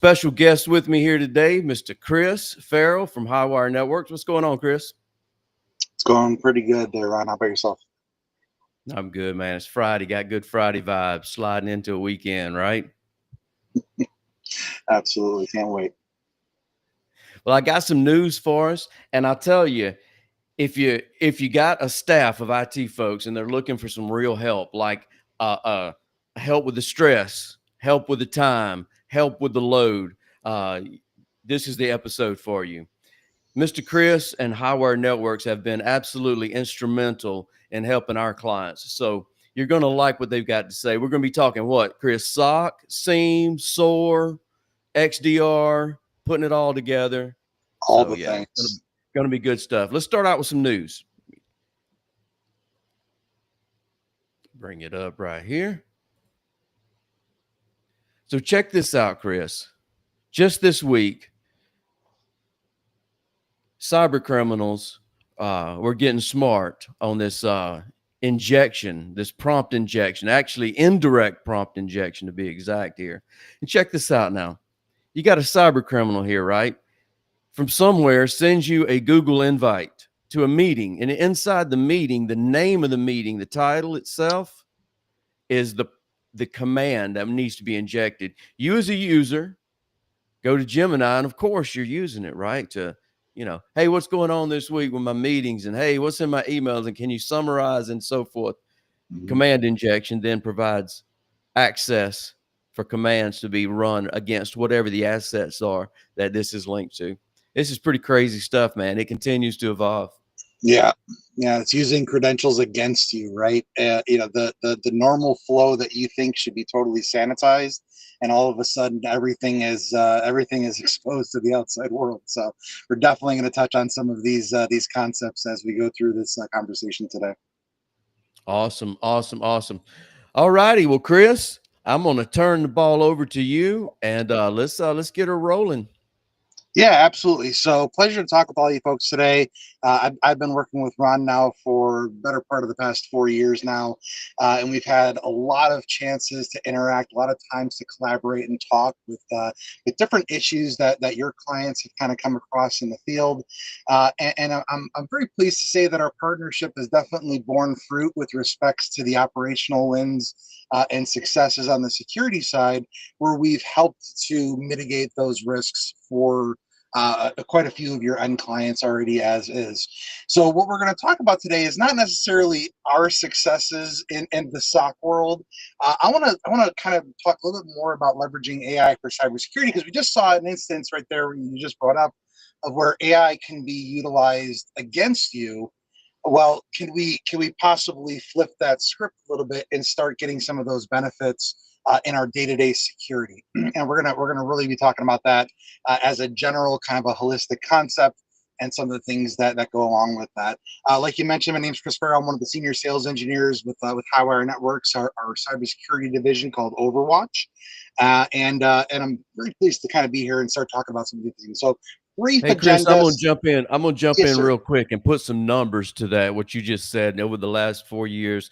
Special guest with me here today, Mr. Chris Farrell from Highwire Networks. What's going on, Chris? It's going pretty good there, Ron. How about yourself? I'm good, man. It's Friday. Got good Friday vibes sliding into a weekend, right? Absolutely. Can't wait. Well, I got some news for us, and I'll tell you, if you got a staff of IT folks and they're looking for some real help, like help with the stress, help with the time, help with the load, uh, this is the episode for you. Mr. Chris and Highwire Networks have been absolutely instrumental in helping our clients. So you're going to like what they've got to say. We're going to be talking what, Chris? SOC, SIEM, SOAR, XDR, putting it all together. All So the yeah, it's things. going to be good stuff. Let's start out with some news. Bring it up right here. So check this out, Chris. Just this week, cyber criminals were getting smart on this injection, this prompt injection, actually indirect prompt injection to be exact here. And check this out now. You got a cyber criminal here, right? From somewhere sends you a Google invite to a meeting. And inside the meeting, the name of the meeting, the title itself is the command that needs to be injected. You as a user go to Gemini, and of course you're using it, right? To, hey, what's going on this week with my meetings? And hey, what's in my emails? And can you summarize and so forth? Mhm. Command injection then provides access for commands to be run against whatever the assets are that this is linked to. This is pretty crazy stuff, man. It continues to evolve. Yeah. Yeah. It's using credentials against you, right? The normal flow that you think should be totally sanitized, and all of a sudden everything is exposed to the outside world. So we're definitely going to touch on some of these concepts as we go through this conversation today. Awesome, awesome, awesome. All righty. Well, Chris, I'm gonna turn the ball over to you, and let's get her rolling. Yeah, absolutely. So, pleasure to talk with all you folks today. I've been working with Ron now for better part of the past 4 years now, and we've had a lot of chances to interact, a lot of times to collaborate and talk with different issues that your clients have kind of come across in the field. And I'm very pleased to say that our partnership has definitely borne fruit with respects to the operational wins and successes on the security side, where we've helped to mitigate those risks for quite a few of your end clients already as is. So what we're going to talk about today is not necessarily our successes in the SOC world. I want to kind of talk a little bit more about leveraging AI for cybersecurity, because we just saw an instance right there you just brought up of where AI can be utilized against you. Well, can we possibly flip that script a little bit and start getting some of those benefits in our day-to-day security? And we're gonna really be talking about that as a general kind of a holistic concept, and some of the things that go along with that. Like you mentioned, my name's Chris Farrell. I'm one of the senior sales engineers with Highwire Networks, our cybersecurity division called Overwatch, and I'm very pleased to kind of be here and start talking about some of these things. So, brief Hey, Chris, I'm gonna agendas. jump in. I'm gonna jump Yes, in sir. real quick and put some numbers to that. What you just said over the last 4 years.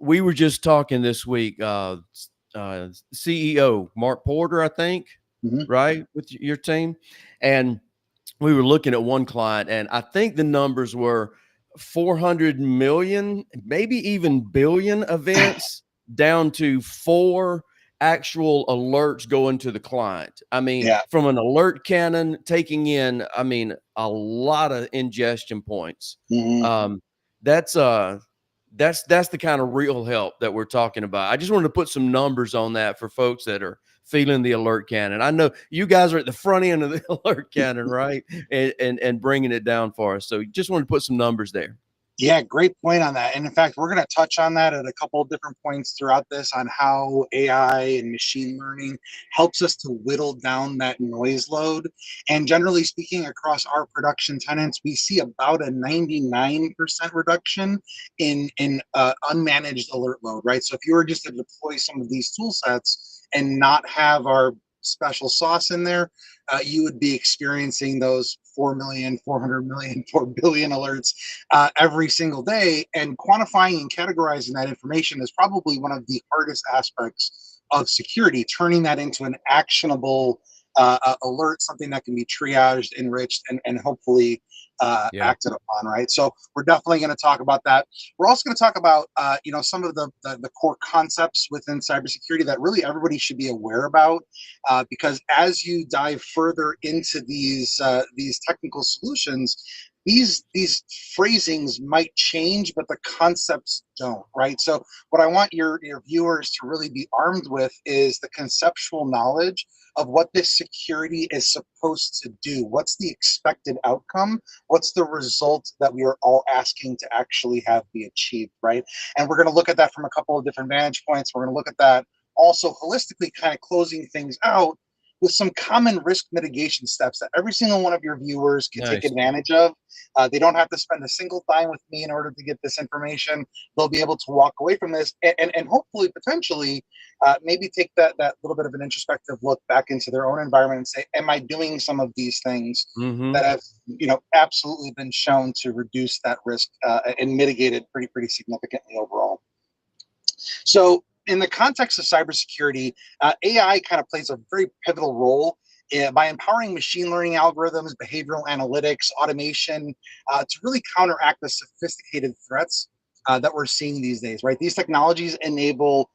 We were just talking this week. CEO Mark Porter, I think, Mhm. right, with your team, and we were looking at one client, and I think the numbers were 400 million, maybe even billion events down to four actual alerts going to the client. I mean, Yeah. from an alert cannon taking in, I mean, a lot of ingestion points. Mhm. Um, that's that's the kind of real help that we're talking about. I just wanted to put some numbers on that for folks that are feeling the alert cannon. I know you guys are at the front end of the alert cannon, right? And bringing it down for us. So just wanted to put some numbers there. Yeah, great point on that. And in fact, we're going to touch on that at a couple of different points throughout this, on how AI and machine learning helps us to whittle down that noise load. And generally speaking, across our production tenants, we see about a 99% reduction in unmanaged alert load, right? So if you were just to deploy some of these tool sets and not have our special sauce in there, you would be experiencing those 4 million, 400 million, 4 billion alerts every single day. And quantifying and categorizing that information is probably one of the hardest aspects of security, turning that into an actionable alert, something that can be triaged, enriched, and hopefully Yeah. acted upon, right? So we're definitely going to talk about that. We're also going to talk about, some of the core concepts within cybersecurity that really everybody should be aware about, because as you dive further into these technical solutions, these phrasings might change, but the concepts don't, right? So what I want your viewers to really be armed with is the conceptual knowledge of what this security is supposed to do. What's the expected outcome? What's the result that we are all asking to actually have be achieved, right? And we're going to look at that from a couple of different vantage points. We're going to look at that also holistically, kind of closing things out with some common risk mitigation steps that every single one of your viewers can take Nice. advantage of. They don't have to spend a single dime with me in order to get this information. They'll be able to walk away from this and hopefully, potentially, maybe take that little bit of an introspective look back into their own environment and say, am I doing some of these things Mm-hmm. that have, absolutely been shown to reduce that risk and mitigate it pretty significantly overall? So, in the context of cybersecurity, AI kind of plays a very pivotal role by empowering machine learning algorithms, behavioral analytics, automation to really counteract the sophisticated threats that we're seeing these days, right? These technologies enable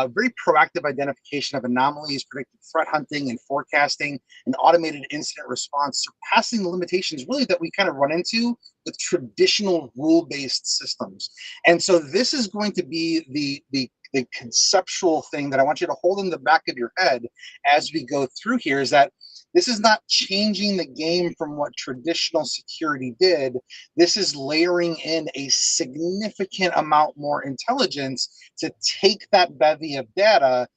very proactive identification of anomalies, predictive threat hunting and forecasting, and automated incident response, surpassing the limitations really that we kind of run into with traditional rule-based systems. And so this is going to be the conceptual thing that I want you to hold in the back of your head as we go through here, is that this is not changing the game from what traditional security did. This is layering in a significant amount more intelligence to take that bevy of data,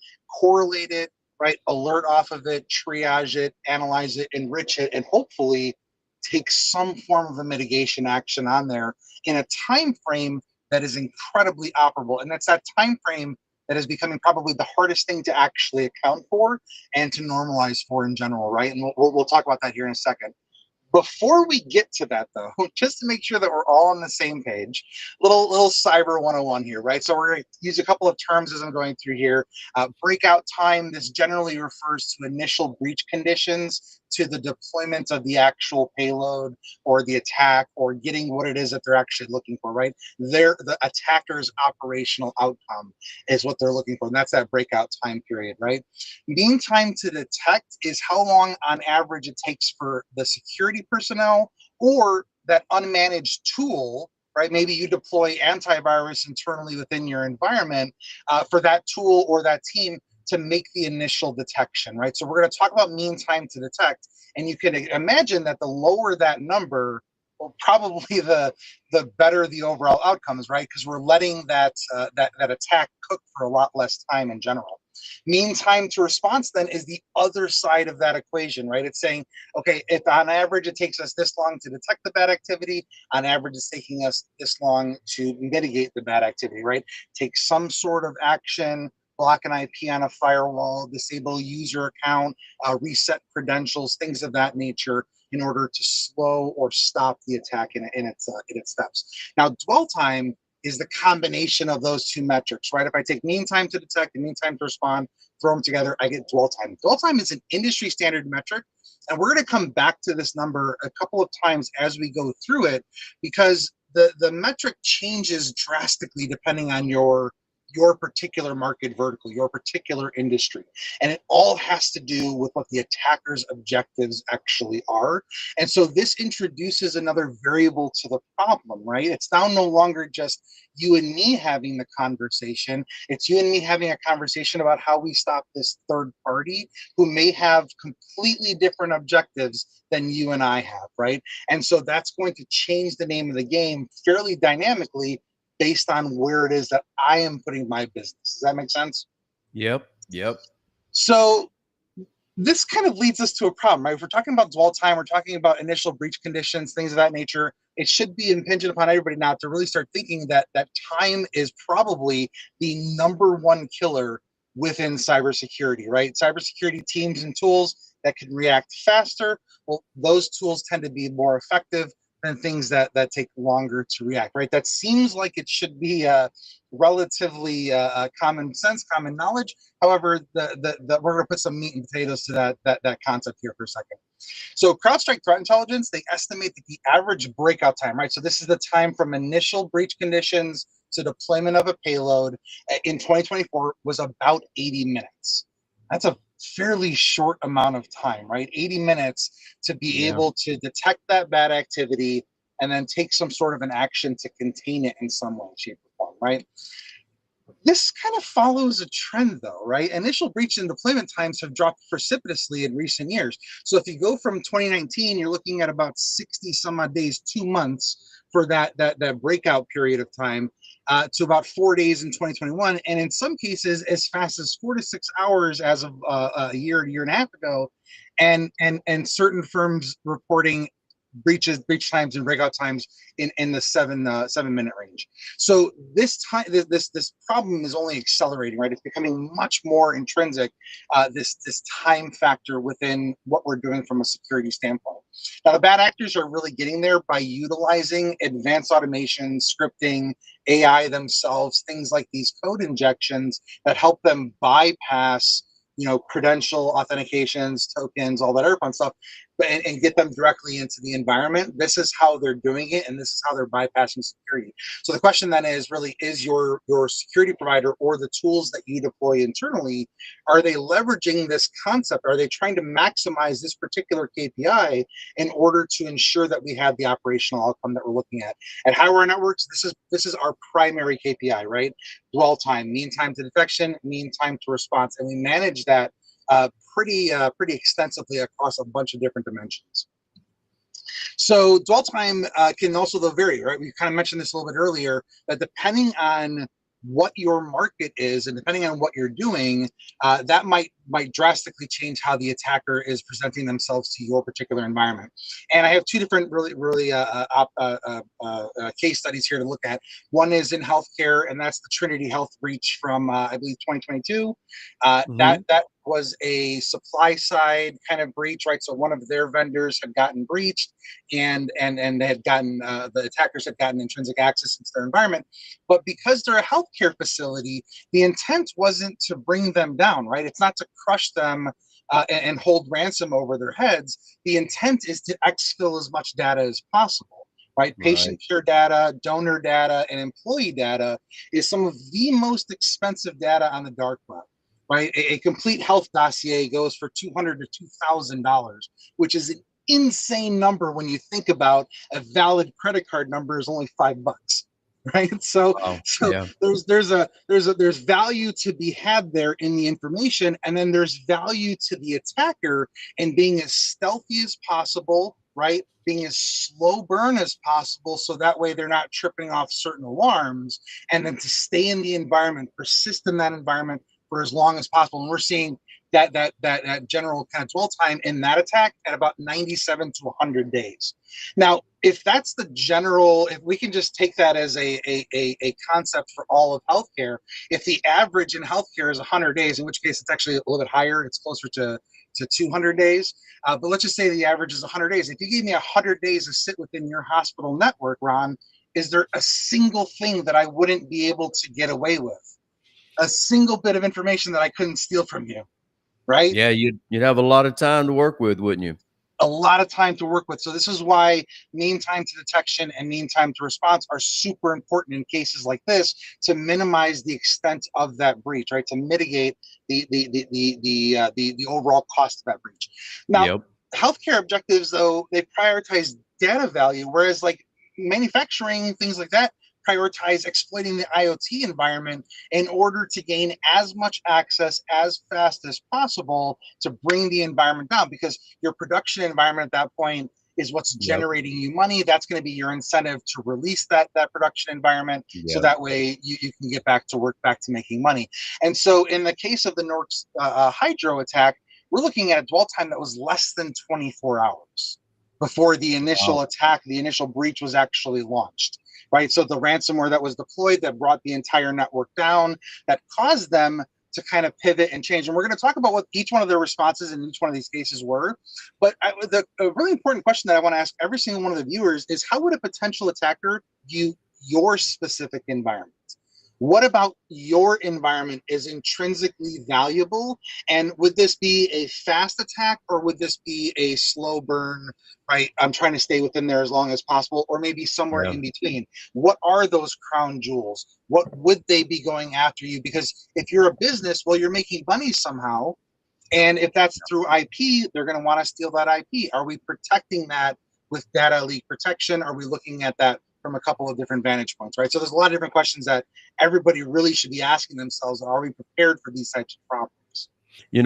correlate it, right, alert off of it, triage it, analyze it, enrich it, and hopefully take some form of a mitigation action on there in a time frame that is incredibly operable. And that's that time frame that is becoming probably the hardest thing to actually account for and to normalize for in general, right? And we'll talk about that here in a second. Before we get to that, though, just to make sure that we're all on the same page, little cyber 101 here, right? So we're going to use a couple of terms as I'm going through here. Breakout time, this generally refers to initial breach conditions to the deployment of the actual payload or the attack or getting what it is that they're actually looking for, right? The attacker's operational outcome is what they're looking for, and that's that breakout time period, right? Mean time to detect is how long on average it takes for the security personnel or that unmanaged tool, right? Maybe you deploy antivirus internally within your environment for that tool or that team to make the initial detection, right? So we're going to talk about mean time to detect, and you can imagine that the lower that number, well, probably the better the overall outcomes, right? Because we're letting that attack cook for a lot less time in general. Mean time to response then is the other side of that equation, right? It's saying, okay, if on average it takes us this long to detect the bad activity, on average it's taking us this long to mitigate the bad activity, right? Take some sort of action, block an IP on a firewall, disable a user account, reset credentials, things of that nature, in order to slow or stop the attack in its steps. Now, dwell time is the combination of those two metrics, right? If I take mean time to detect and mean time to respond, throw them together, I get dwell time. Dwell time is an industry standard metric, and we're going to come back to this number a couple of times as we go through it, because the metric changes drastically depending on your particular market vertical, your particular industry. And it all has to do with what the attacker's objectives actually are. And so this introduces another variable to the problem, right? It's now no longer just you and me having the conversation. It's you and me having a conversation about how we stop this third party who may have completely different objectives than you and I have, right? And so that's going to change the name of the game fairly dynamically based on where it is that I am putting my business. Does that make sense? Yep. Yep. So this kind of leads us to a problem, right? If we're talking about dwell time, we're talking about initial breach conditions, things of that nature. It should be impingent upon everybody now to really start thinking that time is probably the number one killer within cybersecurity, right? Cybersecurity teams and tools that can react faster, well, those tools tend to be more effective. than things that take longer to react, right? That seems like it should be relatively common sense, common knowledge. However, we're going to put some meat and potatoes to that concept here for a second. So CrowdStrike Threat Intelligence, they estimate that the average breakout time, right? So this is the time from initial breach conditions to deployment of a payload in 2024 was about 80 minutes. That's a fairly short amount of time, right? 80 minutes to be Yeah. able to detect that bad activity and then take some sort of an action to contain it in some way, shape, or form, right? This kind of follows a trend, though, right? Initial breach and deployment times have dropped precipitously in recent years. So if you go from 2019, you're looking at about 60 some odd days, 2 months for that breakout period of time, to about 4 days in 2021, and in some cases as fast as 4 to 6 hours as of a year and a half ago, and certain firms reporting breach times and breakout times in the 7 minute range. So this problem is only accelerating, right? It's becoming much more intrinsic, this time factor within what we're doing from a security standpoint. Now the bad actors are really getting there by utilizing advanced automation, scripting, AI themselves, things like these code injections that help them bypass credential authentications, tokens, all that other fun stuff, and get them directly into the environment. This is how they're doing it, and this is how they're bypassing security. So the question then is really, is your security provider or the tools that you deploy internally, are they leveraging this concept? Are they trying to maximize this particular KPI in order to ensure that we have the operational outcome that we're looking at? At Highwire Networks, this is our primary KPI, right? Dwell time, mean time to detection, mean time to response, and we manage that pretty extensively across a bunch of different dimensions. So dwell time can also vary, right? We kind of mentioned this a little bit earlier, that depending on what your market is and depending on what you're doing, that might drastically change how the attacker is presenting themselves to your particular environment. And I have two different really case studies here to look at. One is in healthcare, and that's the Trinity Health breach from I believe 2022. Mm-hmm. That was a supply side kind of breach, right? So one of their vendors had gotten breached, and they had gotten the attackers had gotten intrinsic access into their environment. But because they're a healthcare facility, the intent wasn't to bring them down, right? It's not to crush them and hold ransom over their heads. The intent is to exfil as much data as possible, right? Right. Patient care data, donor data, and employee data is some of the most expensive data on the dark web. Right, a complete health dossier goes for $200 to $2,000, which is an insane number when you think about a valid credit card number is only $5, right? So Wow. Yeah. there's value to be had there in the information, and then there's value to the attacker in being as stealthy as possible, right? Being as slow burn as possible, so that way they're not tripping off certain alarms, and then to stay in the environment, persist in that environment for as long as possible. And we're seeing that general kind of dwell time in that attack at about 97 to 100 days. Now, if that's the general, if we can just take that as a concept for all of healthcare, if the average in healthcare is 100 days, in which case it's actually a little bit higher, it's closer to 200 days. But let's just say the average is 100 days. If you gave me 100 days to sit within your hospital network, Ron, is there a single thing that I wouldn't be able to get away with? A single bit of information that I couldn't steal from you, right? Yeah, you'd have a lot of time to work with, wouldn't you? A lot of time to work with. So this is why mean time to detection and mean time to response are super important in cases like this, to minimize the extent of that breach, right? To mitigate the overall cost of that breach. Now, Yep. healthcare objectives, though, they prioritize data value, whereas like manufacturing, things like that, prioritize exploiting the IoT environment in order to gain as much access as fast as possible to bring the environment down, because your production environment at that point is what's Yep. generating you money. That's going to be your incentive to release that production environment, so Yep. that way you can get back to work, back to making money. And so in the case of the North Hydro attack, we're looking at a dwell time that was less than 24 hours before the Wow. initial attack, the initial breach was actually launched, right? So the ransomware that was deployed that brought the entire network down, that caused them to kind of pivot and change. And we're going to talk about what each one of their responses in each one of these cases were. But a really important question that I want to ask every single one of the viewers is, how would a potential attacker view your specific environment? What about your environment is intrinsically valuable? And would this be a fast attack, or would this be a slow burn, right? I'm trying to stay within there as long as possible, or maybe somewhere Yeah. in between. What are those crown jewels? What would they be going after you? Because if you're a business, well, you're making money somehow. And if that's through IP, they're going to want to steal that IP. Are we protecting that with data leak protection? Are we looking at that from a couple of different vantage points, right? So there's a lot of different questions that everybody really should be asking themselves. Are we prepared for these types of problems?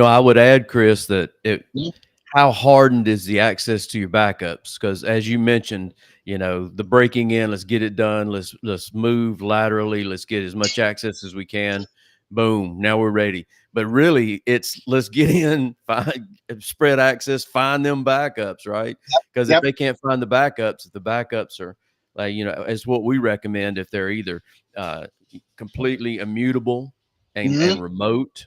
I would add, Chris, that Mhm. how hardened is the access to your backups? Because as you mentioned, the breaking in, let's get it done. Let's move laterally. Let's get as much access as we can. Boom. Now we're ready. But really, it's let's get in, find, spread access, find them backups, right? Because if Yep. they can't find the backups, if the backups are like, it's what we recommend if they're either uh, completely immutable Mhm. and remote.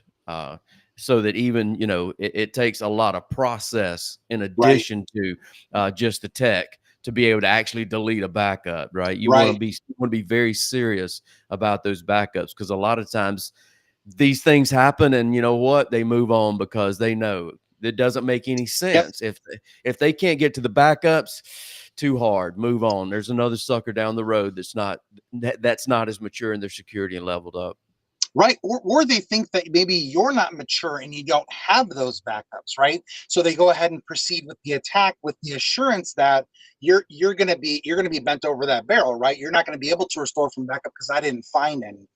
So that even it takes a lot of process in Right. addition to just the tech to be able to actually delete a backup, right? You want Right. to be very serious about those backups, because a lot of times these things happen, and you know what, they move on because they know it doesn't make any Yep. sense if they can't get to the backups. Too hard, move on. There's another sucker down the road that's not as mature in their security and leveled up. Right. Or they think that maybe you're not mature and you don't have those backups, right? So they go ahead and proceed with the attack with the assurance that you're gonna be bent over that barrel, right? You're not gonna be able to restore from backup because I didn't find anything.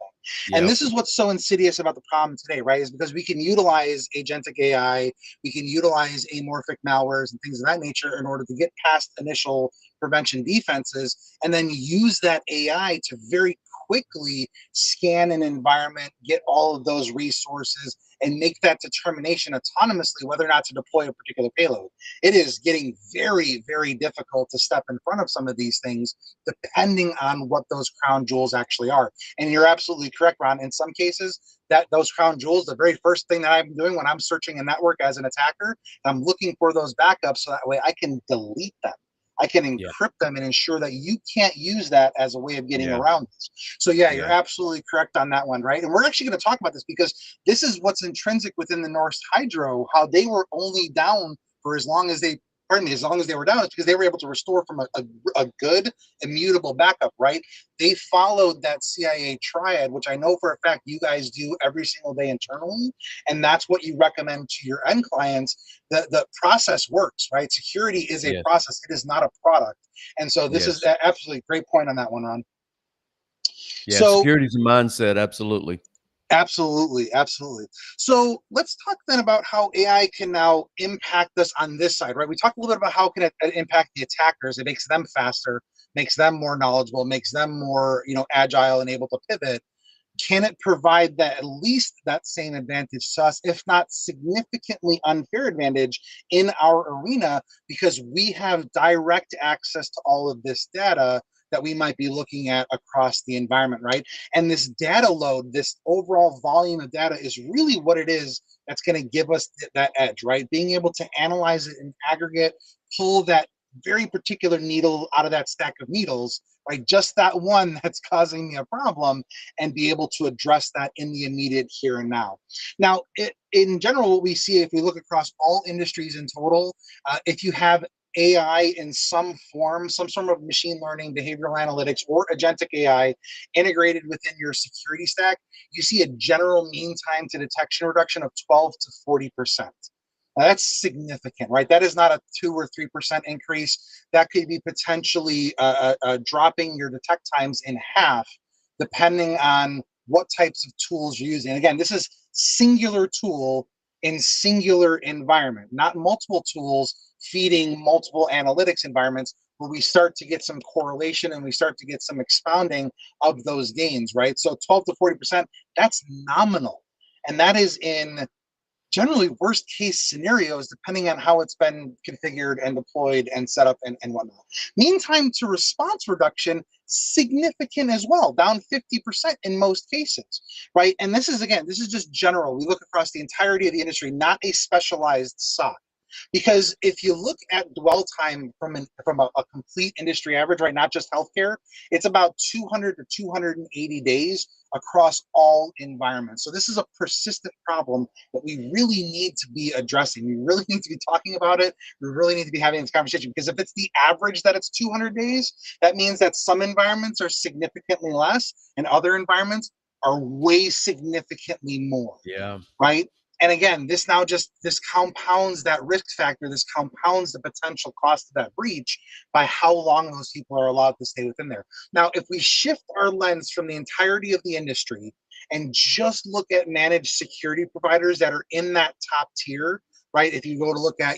And Yep. this is what's so insidious about the problem today, right? Is because we can utilize agentic AI, we can utilize amorphic malwares and things of that nature in order to get past initial prevention defenses, and then use that AI to very quickly scan an environment, get all of those resources, and make that determination autonomously whether or not to deploy a particular payload. It is getting very, very difficult to step in front of some of these things, depending on what those crown jewels actually are. And you're absolutely correct, Ron. In some cases, that those crown jewels, the very first thing that I'm doing when I'm searching a network as an attacker, I'm looking for those backups so that way I can delete them. I can Yeah. encrypt them and ensure that you can't use that as a way of getting Yeah. around this. So yeah, you're Yeah. absolutely correct on that one, right? And we're actually going to talk about this because this is what's intrinsic within the Norse Hydro, how they were only down for as long as they, pardon me, as long as they were down, it's because they were able to restore from a good immutable backup, right? They followed that CIA triad, which I know for a fact you guys do every single day internally, and that's what you recommend to your end clients. The process works, right? Security is a Yes. process, it is not a product. And so this is Yes. absolutely great point on that one, Ron. Yeah. So Security is a mindset. Absolutely. absolutely, absolutely. So let's talk then about how AI can now impact us on this side, right? We talked a little bit about how can it impact the attackers. It makes them faster, makes them more knowledgeable, makes them more, agile and able to pivot. Can it provide that, at least that same advantage to us, if not significantly unfair advantage in our arena, because we have direct access to all of this data that we might be looking at across the environment, right? And this data load, this overall volume of data is really what it is that's going to give us that edge, right? Being able to analyze it in aggregate, pull that very particular needle out of that stack of needles, right? Just that one that's causing me a problem, and be able to address that in the immediate here and now. Now, in general, what we see if we look across all industries in total, if you have AI in some form, some sort of machine learning, behavioral analytics, or agentic AI integrated within your security stack, you see a general mean time to detection reduction of 12 to 40%. Now, that's significant, right? That is not a 2 or 3% increase. That could be potentially dropping your detect times in half, depending on what types of tools you're using. And again, this is singular tool in singular environment, not multiple tools feeding multiple analytics environments, where we start to get some correlation and we start to get some expounding of those gains, right? So 12 to 40%, that's nominal. And that is in generally worst case scenarios depending on how it's been configured and deployed and set up and whatnot. Mean time to response reduction, significant as well, down 50% in most cases, right? And this is, again, this is just general. We look across the entirety of the industry, not a specialized SOC. Because if you look at dwell time from a complete industry average, right, not just healthcare, it's about 200 to 280 days across all environments. So this is a persistent problem that we really need to be addressing. We really need to be talking about it. We really need to be having this conversation, because if it's the average that it's 200 days, that means that some environments are significantly less and other environments are way significantly more, Yeah. right? And again, this compounds that risk factor, this compounds the potential cost of that breach by how long those people are allowed to stay within there. Now, if we shift our lens from the entirety of the industry and just look at managed security providers that are in that top tier, right? If you go to look at,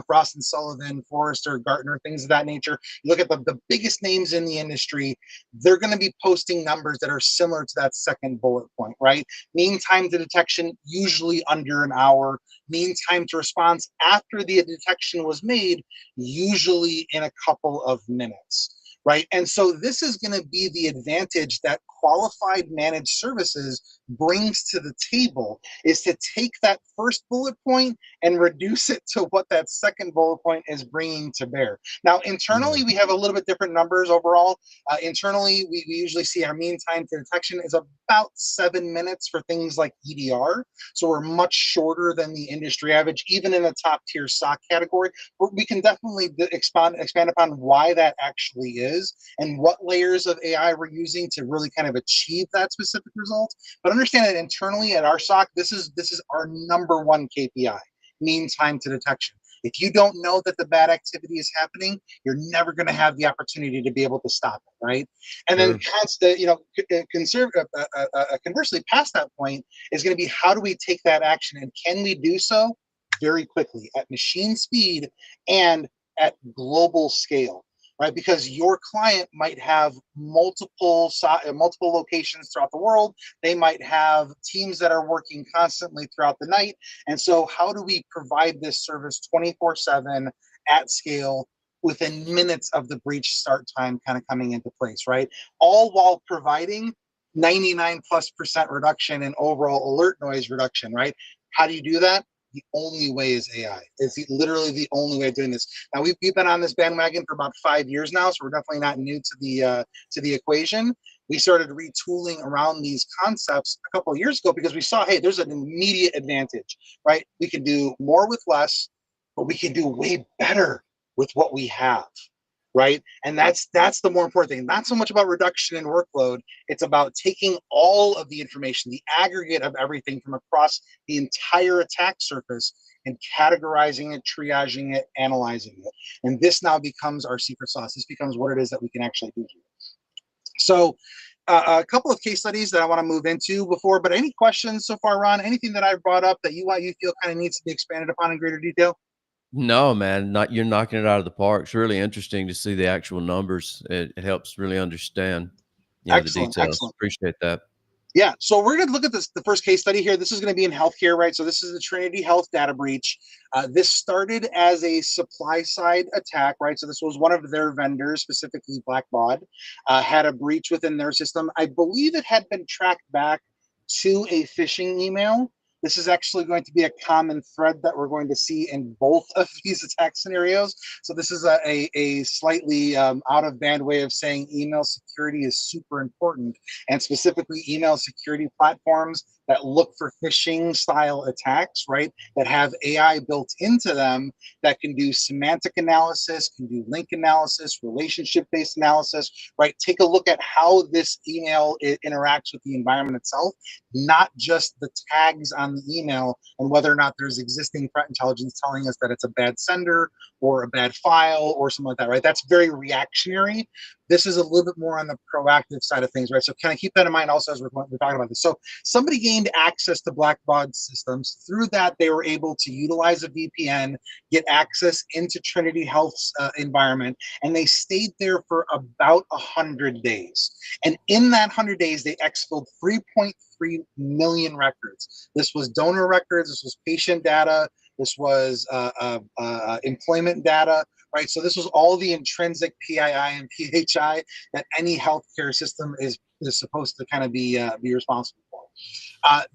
Frost and Sullivan, Forrester, Gartner, things of that nature, you look at the biggest names in the industry, they're going to be posting numbers that are similar to that second bullet point, right? Mean time to detection, usually under an hour. Mean time to response after the detection was made, usually in a couple of minutes, right? And so this is going to be the advantage that qualified managed services brings to the table, is to take that first bullet point and reduce it to what that second bullet point is bringing to bear. Now, Yeah. internally, we have a little bit different numbers overall. Internally, we usually see our mean time to detection is about 7 minutes for things like EDR. So we're much shorter than the industry average, even in the top tier SOC category. But we can definitely expand upon why that actually is and what layers of AI we're using to really kind of achieve that specific result. But understand that internally at our SOC, this is our number one KPI, mean time to detection. If you don't know that the bad activity is happening, you're never going to have the opportunity to be able to stop it, right? And then Sure. conversely, past that point is going to be, how do we take that action, and can we do so very quickly at machine speed and at global scale? Right, because your client might have multiple locations throughout the world. They might have teams that are working constantly throughout the night. And so how do we provide this service 24/7 at scale within minutes of the breach start time kind of coming into place, right? All while providing 99+% reduction in overall alert noise reduction, right? How do you do that? The only way is AI. It's literally the only way of doing this. Now, we've been on this bandwagon for about 5 years now, so we're definitely not new to the equation. We started retooling around these concepts a couple of years ago because we saw, hey, there's an immediate advantage, right? We can do more with less, but we can do way better with what we have, right? And that's the more important thing. Not so much about reduction in workload. It's about taking all of the information, the aggregate of everything from across the entire attack surface, and categorizing it, triaging it, analyzing it. And this now becomes our secret sauce. This becomes what it is that we can actually do here. So a couple of case studies that I want to move into before, but any questions so far, Ron? Anything that I brought up that you feel kind of needs to be expanded upon in greater detail? No, man, not you're knocking it out of the park. It's really interesting to see the actual numbers. It helps really understand, the Excellent, details. excellent. Appreciate that. Yeah, so we're going to look at the first case study here. This is going to be in healthcare, right? So this is the Trinity Health data breach. This started as a supply side attack, right? So this was one of their vendors, specifically Blackbaud, had a breach within their system. I believe it had been tracked back to a phishing email. This is actually going to be a common thread that we're going to see in both of these attack scenarios. So this is a slightly out of band way of saying email security is super important, and specifically email security platforms that look for phishing style attacks, right? That have AI built into them that can do semantic analysis, can do link analysis, relationship based analysis, right? Take a look at how this email interacts with the environment itself, not just the tags on the email and whether or not there's existing threat intelligence telling us that it's a bad sender or a bad file or something like that, right? That's very reactionary. This is a little bit more on the proactive side of things, right? So kind of keep that in mind also as we're talking about this. So somebody gained access to black box systems. Through that, they were able to utilize a VPN, get access into Trinity Health's environment, and they stayed there for about 100 days. And in that 100 days, they exfilled 3.3 million records. This was donor records, this was patient data, this was employment data, right? So this was all the intrinsic PII and PHI that any healthcare system is supposed to kind of be responsible for.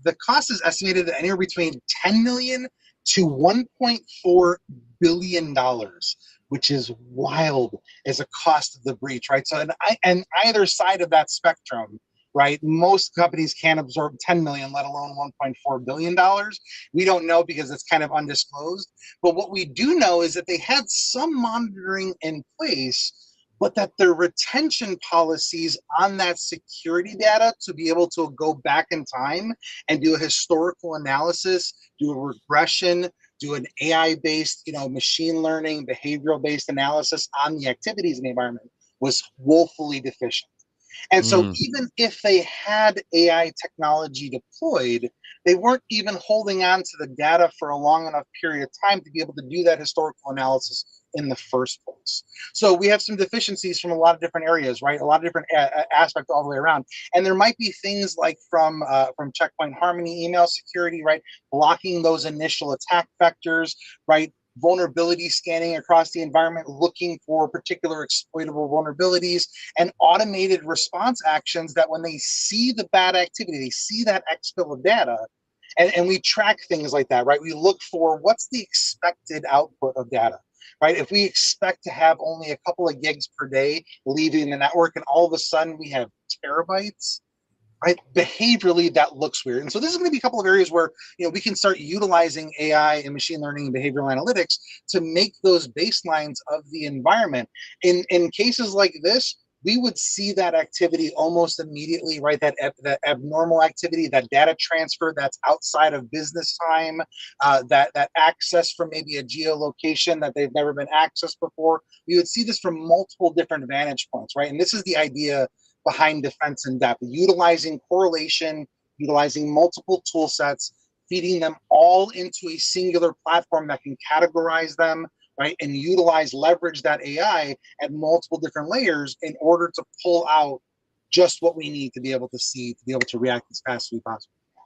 The cost is estimated at anywhere between 10 million to 1.4 billion dollars, which is wild as a cost of the breach, right? So, and either side of that spectrum, right? Most companies can't absorb 10 million, let alone 1.4 billion dollars. We don't know because it's kind of undisclosed. But what we do know is that they had some monitoring in place, but that their retention policies on that security data to be able to go back in time and do a historical analysis, do a regression, do an AI-based, machine learning, behavioral-based analysis on the activities in the environment was woefully deficient. And so Mm, even if they had AI technology deployed, they weren't even holding on to the data for a long enough period of time to be able to do that historical analysis in the first place. So we have some deficiencies from a lot of different areas, right? A lot of different aspects all the way around. And there might be things like from Checkpoint Harmony email security, right? Blocking those initial attack vectors, right? Vulnerability scanning across the environment, looking for particular exploitable vulnerabilities, and automated response actions that when they see the bad activity, they see that exfil of data, and we track things like that, right? We look for what's the expected output of data, right? If we expect to have only a couple of gigs per day leaving the network and all of a sudden we have terabytes, right? Behaviorally, that looks weird. And so this is going to be a couple of areas where we can start utilizing AI and machine learning and behavioral analytics to make those baselines of the environment. In cases like this, we would see that activity almost immediately, right? That abnormal activity, that data transfer that's outside of business time, that access from maybe a geolocation that they've never been accessed before. We would see this from multiple different vantage points, right? And this is the idea behind defense in depth, utilizing correlation, utilizing multiple tool sets, feeding them all into a singular platform that can categorize them, right? And leverage that AI at multiple different layers in order to pull out just what we need to be able to see, to be able to react as fast as we possibly can.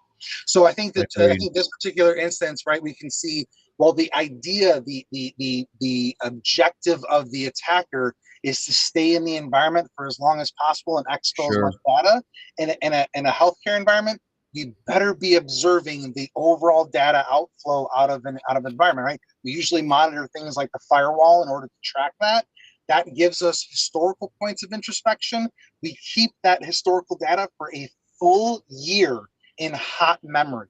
So I agreed. think this particular instance, right, we can see, well, the idea, the objective of the attacker is to stay in the environment for as long as possible and exfil as much Sure. data in a healthcare environment. You better be observing the overall data outflow out of an environment, right? We usually monitor things like the firewall in order to track that. That gives us historical points of introspection. We keep that historical data for a full year in hot memory.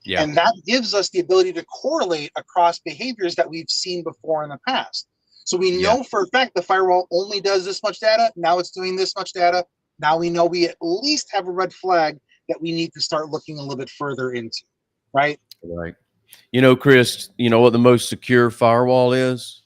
Yeah. And that gives us the ability to correlate across behaviors that we've seen before in the past. So we Yeah. know for a fact the firewall only does this much data. Now it's doing this much data. Now we know we at least have a red flag that we need to start looking a little bit further into, right? Right. Chris, you know what the most secure firewall is?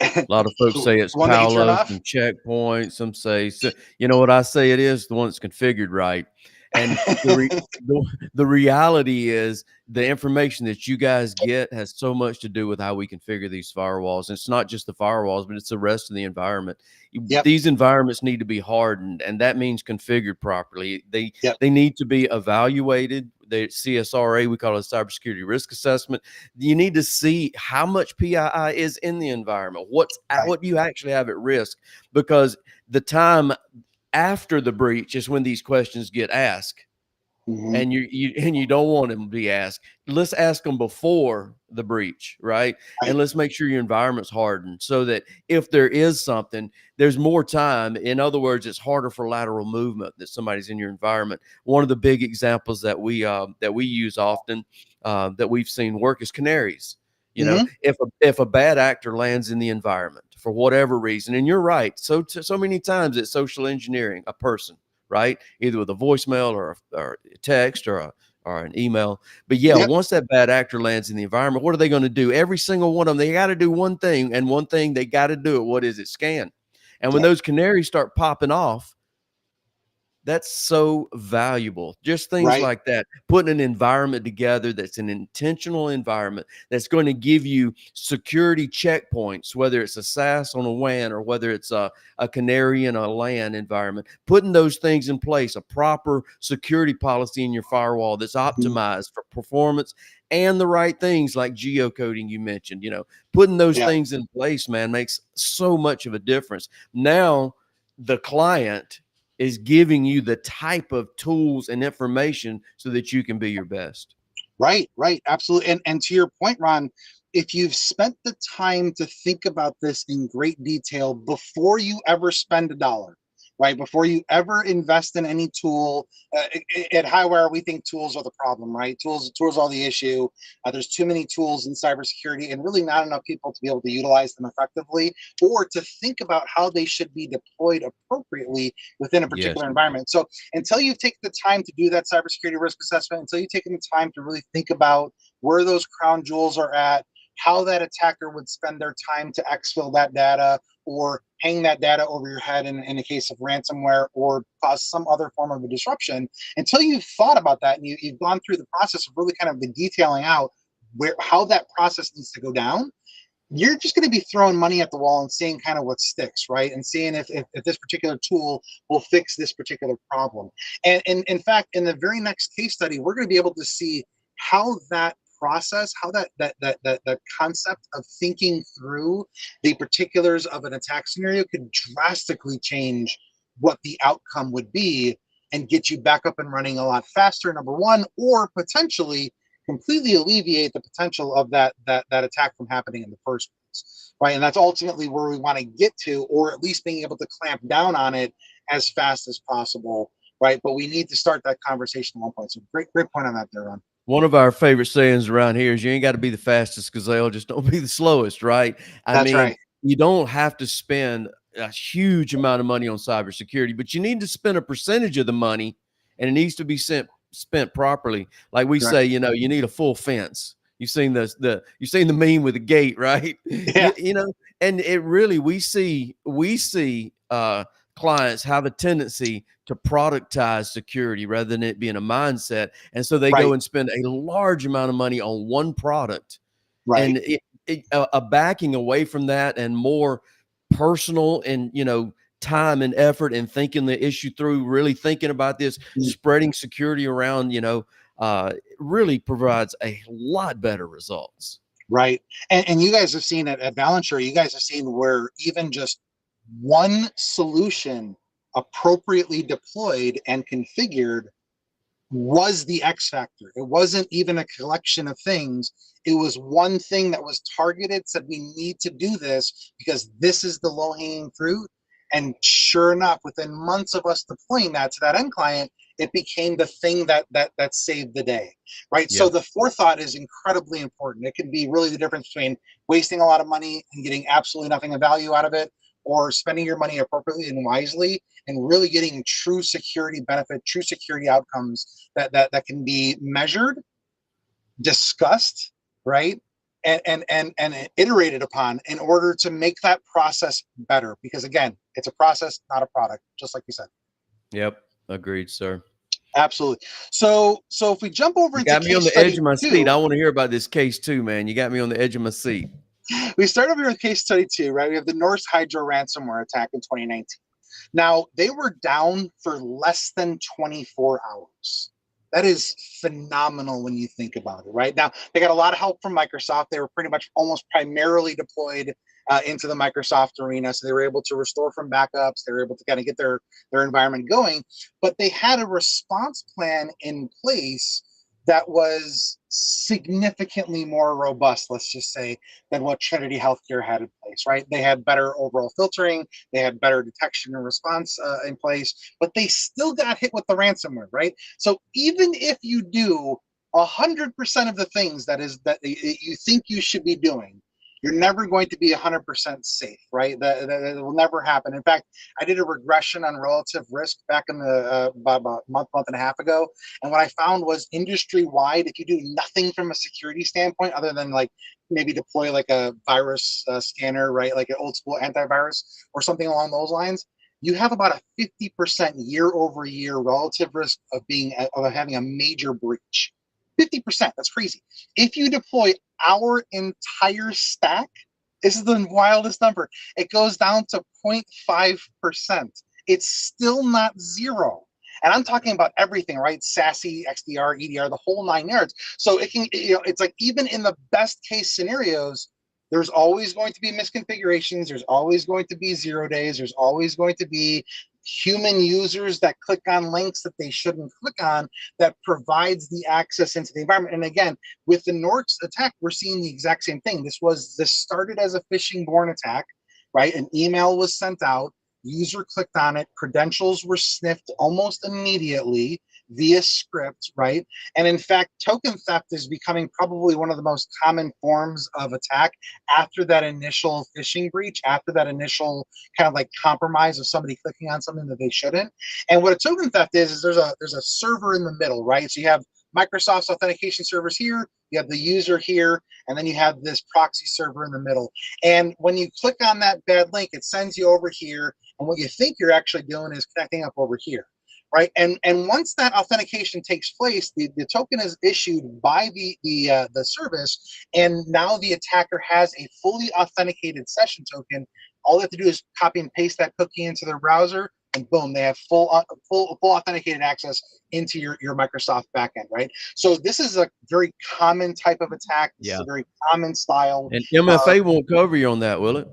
A lot of folks The say it's one that you turn Palos off. and Checkpoint. Some say, so, you know what I say it is? The one that's configured right. And the reality is the information that you guys get has so much to do with how we configure these firewalls. And it's not just the firewalls, but it's the rest of the environment. Yep. These environments need to be hardened, and that means configured properly. Yep. They need to be evaluated. The CSRA, we call it a cybersecurity risk assessment. You need to see how much PII is in the environment, Right. what you actually have at risk, because the time after the breach is when these questions get asked, Mm-hmm. and you don't want them to be asked. Let's ask them before the breach, right? And Right. let's make sure your environment's hardened so that if there is something, there's more time. In other words, it's harder for lateral movement that somebody's in your environment. One of the big examples that we use often, that we've seen work, is canaries. Mm-hmm. If a bad actor lands in the environment for whatever reason, and you're right, so many times it's social engineering a person, right? Either with a voicemail or a text or an email. But yeah, Yep. once that bad actor lands in the environment, what are they going to do? Every single one of them, they got to do one thing, and one thing they got to do it. What is it? Scan. And when Yep. those canaries start popping off, that's so valuable. Just things Right. like that. Putting an environment together that's an intentional environment that's going to give you security checkpoints, whether it's a SaaS on a WAN or whether it's a canary in a LAN environment. Putting those things in place, a proper security policy in your firewall that's Mhm. optimized for performance and the right things like geocoding you mentioned. Putting those Yeah. things in place, man, makes so much of a difference. Now, the client is giving you the type of tools and information so that you can be your best. Right, right, absolutely. And to your point, Ron, if you've spent the time to think about this in great detail before you ever spend a dollar, right? Before you ever invest in any tool, at Highwire, we think tools are the problem, right? Tools are the issue. There's too many tools in cybersecurity, and really not enough people to be able to utilize them effectively, or to think about how they should be deployed appropriately within a Yes. particular environment. So until you've taken the time to do that cybersecurity risk assessment, until you've taken the time to really think about where those crown jewels are at, how that attacker would spend their time to exfil that data or hang that data over your head in a case of ransomware or cause some other form of a disruption, until you've thought about that and you've gone through the process of really kind of the detailing out how that process needs to go down, you're just going to be throwing money at the wall and seeing kind of what sticks, right? And seeing if this particular tool will fix this particular problem. And in fact, in the very next case study, we're going to be able to see how that process, how that concept of thinking through the particulars of an attack scenario could drastically change what the outcome would be and get you back up and running a lot faster, number one, or potentially completely alleviate the potential of that attack from happening in the first place, right? And that's ultimately where we want to get to, or at least being able to clamp down on it as fast as possible, right? But we need to start that conversation at one point. So great point on that there, Ron. One of our favorite sayings around here is you ain't got to be the fastest gazelle, just don't be the slowest, right? I That's mean, right. you don't have to spend a huge amount of money on cybersecurity, but you need to spend a percentage of the money and it needs to be spent properly. Like we Right. say, you need a full fence. You've seen the meme with the gate, right? Yeah. And it really we see clients have a tendency to productize security rather than it being a mindset. And so they go Right. and spend a large amount of money on one product Right. and a backing away from that and more personal and, time and effort and thinking the issue through, really thinking about this, spreading security around, really provides a lot better results. Right. And you guys have seen it at Balancer, you guys have seen where even just one solution appropriately deployed and configured was the X factor. It wasn't even a collection of things. It was one thing that was targeted, said we need to do this because this is the low hanging fruit. And sure enough, within months of us deploying that to that end client, it became the thing that saved the day, right? So Yeah. the forethought is incredibly important. It can be really the difference between wasting a lot of money and getting absolutely nothing of value out of it, or spending your money appropriately and wisely and really getting true security benefit, true security outcomes that can be measured, discussed, right? And iterated upon in order to make that process better. Because again, it's a process, not a product, just like you said. Yep. Agreed, sir. Absolutely. So if we jump over You into got me on case the edge study of my seat. two, I want to hear about this case too, man. You got me on the edge of my seat. we start over here with case study two, right? We have the Norse Hydro ransomware attack in 2019. Now, they were down for less than 24 hours. That is phenomenal when you think about it, right? Now, they got a lot of help from Microsoft. They were pretty much almost primarily deployed into the Microsoft arena. So they were able to restore from backups. They were able to kind of get their environment going. But they had a response plan in place that was significantly more robust, let's just say, than what Trinity Healthcare had in place, right? They had better overall filtering, they had better detection and response in place, but they still got hit with the ransomware, right? So even if you do 100% of the things that you think you should be doing, you're never going to be 100% safe, right? That will never happen. In fact, I did a regression on relative risk back in the about a month and a half ago, and what I found was industry wide, if you do nothing from a security standpoint other than like maybe deploy like a virus scanner, right, like an old school antivirus or something along those lines, you have about a 50% year over year relative risk of having a major breach. 50%. That's crazy. If you deploy our entire stack, this is the wildest number. It goes down to 0.5%. It's still not zero. And I'm talking about everything, right? SASE, XDR, EDR, the whole 9 yards. So it can, it's like even in the best case scenarios, there's always going to be misconfigurations. There's always going to be 0 days. There's always going to be human users that click on links that they shouldn't click on that provides the access into the environment. And again, with the Norks attack, we're seeing the exact same thing. This started as a phishing-borne attack, right? An email was sent out, user clicked on it, credentials were sniffed almost immediately via script, right? And in fact, token theft is becoming probably one of the most common forms of attack after that initial phishing breach, after that initial kind of like compromise of somebody clicking on something that they shouldn't. And what a token theft is there's a server in the middle, right? So you have Microsoft's authentication servers here, you have the user here, and then you have this proxy server in the middle. And when you click on that bad link, it sends you over here, and what you think you're actually doing is connecting up over here, right? And once that authentication takes place, the token is issued by the service, and now the attacker has a fully authenticated session token. All they have to do is copy and paste that cookie into their browser, and boom, they have full authenticated access into your Microsoft backend, right? So this is a very common type of attack. This is Yeah. a very common style. And MFA won't cover you on that, will it?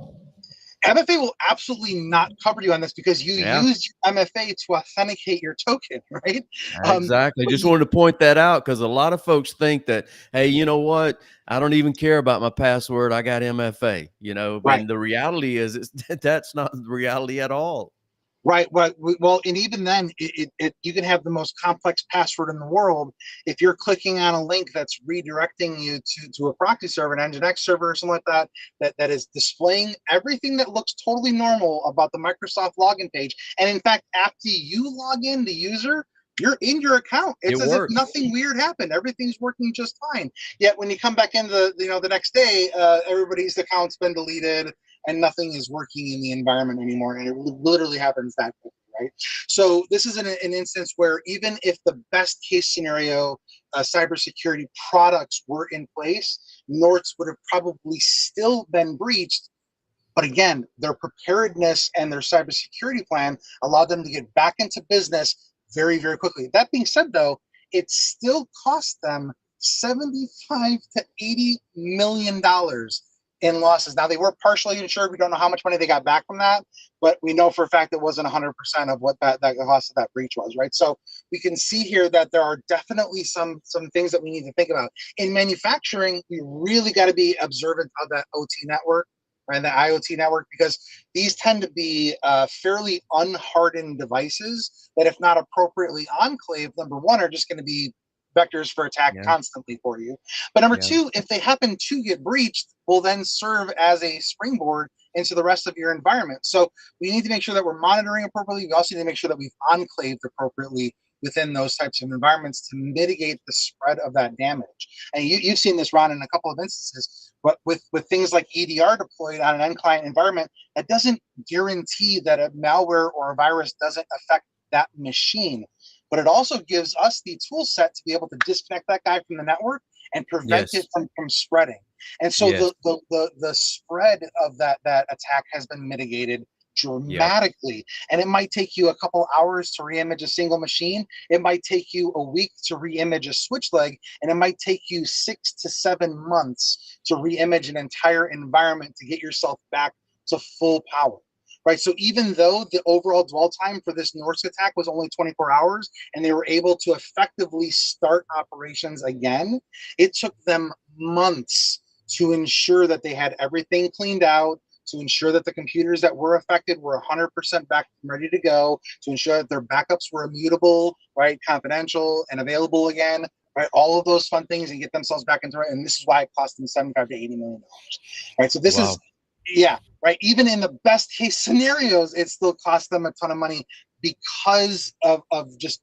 MFA will absolutely not cover you on this because you Yeah. used your MFA to authenticate your token, right? Exactly. Just wanted to point that out because a lot of folks think that, hey, you know what? I don't even care about my password. I got MFA, Right. and the reality is that's not the reality at all. Right. Well, and even then, you can have the most complex password in the world. If you're clicking on a link that's redirecting you to a proxy server, an Nginx server, or something like that is displaying everything that looks totally normal about the Microsoft login page. And in fact, after you log in, the user, you're in your account. It It's as if works. nothing weird happened. Everything's working just fine. Yet when you come back in the next day, everybody's account's been deleted and nothing is working in the environment anymore. And it literally happens that quickly, right? So this is an instance where even if the best case scenario cybersecurity products were in place, Norts would have probably still been breached. But again, their preparedness and their cybersecurity plan allowed them to get back into business very, very quickly. That being said, though, it still cost them 75 to 80 million dollars in losses. Now they were partially insured. We don't know how much money they got back from that, but we know for a fact it wasn't 100% of what that cost of that breach was, right? So we can see here that there are definitely some things that we need to think about. In manufacturing, we really got to be observant of that OT network and the IoT network, because these tend to be fairly unhardened devices that, if not appropriately enclaved, number one, are just going to be vectors for attack Yeah. constantly for you. But number Yeah. two, if they happen to get breached, will then serve as a springboard into the rest of your environment. So we need to make sure that we're monitoring appropriately. We also need to make sure that we've enclaved appropriately within those types of environments to mitigate the spread of that damage. And you've seen this, Ron, in a couple of instances. But with things like EDR deployed on an end client environment, that doesn't guarantee that a malware or a virus doesn't affect that machine. But it also gives us the tool set to be able to disconnect that guy from the network and prevent Yes. it from spreading. And so Yes. the spread of that attack has been mitigated dramatically. And it might take you a couple hours to reimage a single machine. It might take you a week to reimage a switch leg, and it might take you 6 to 7 months to reimage an entire environment to get yourself back to full power. Right. So even though the overall dwell time for this Norse attack was only 24 hours and they were able to effectively start operations again, it took them months to ensure that they had everything cleaned out, to ensure that the computers that were affected were 100% back and ready to go, to ensure that their backups were immutable, right, confidential and available again, right? All of those fun things and get themselves back into it. And this is why it cost them $75 to $80 million, right? So this is, Wow. yeah, right. Even in the best case scenarios, it still cost them a ton of money because of just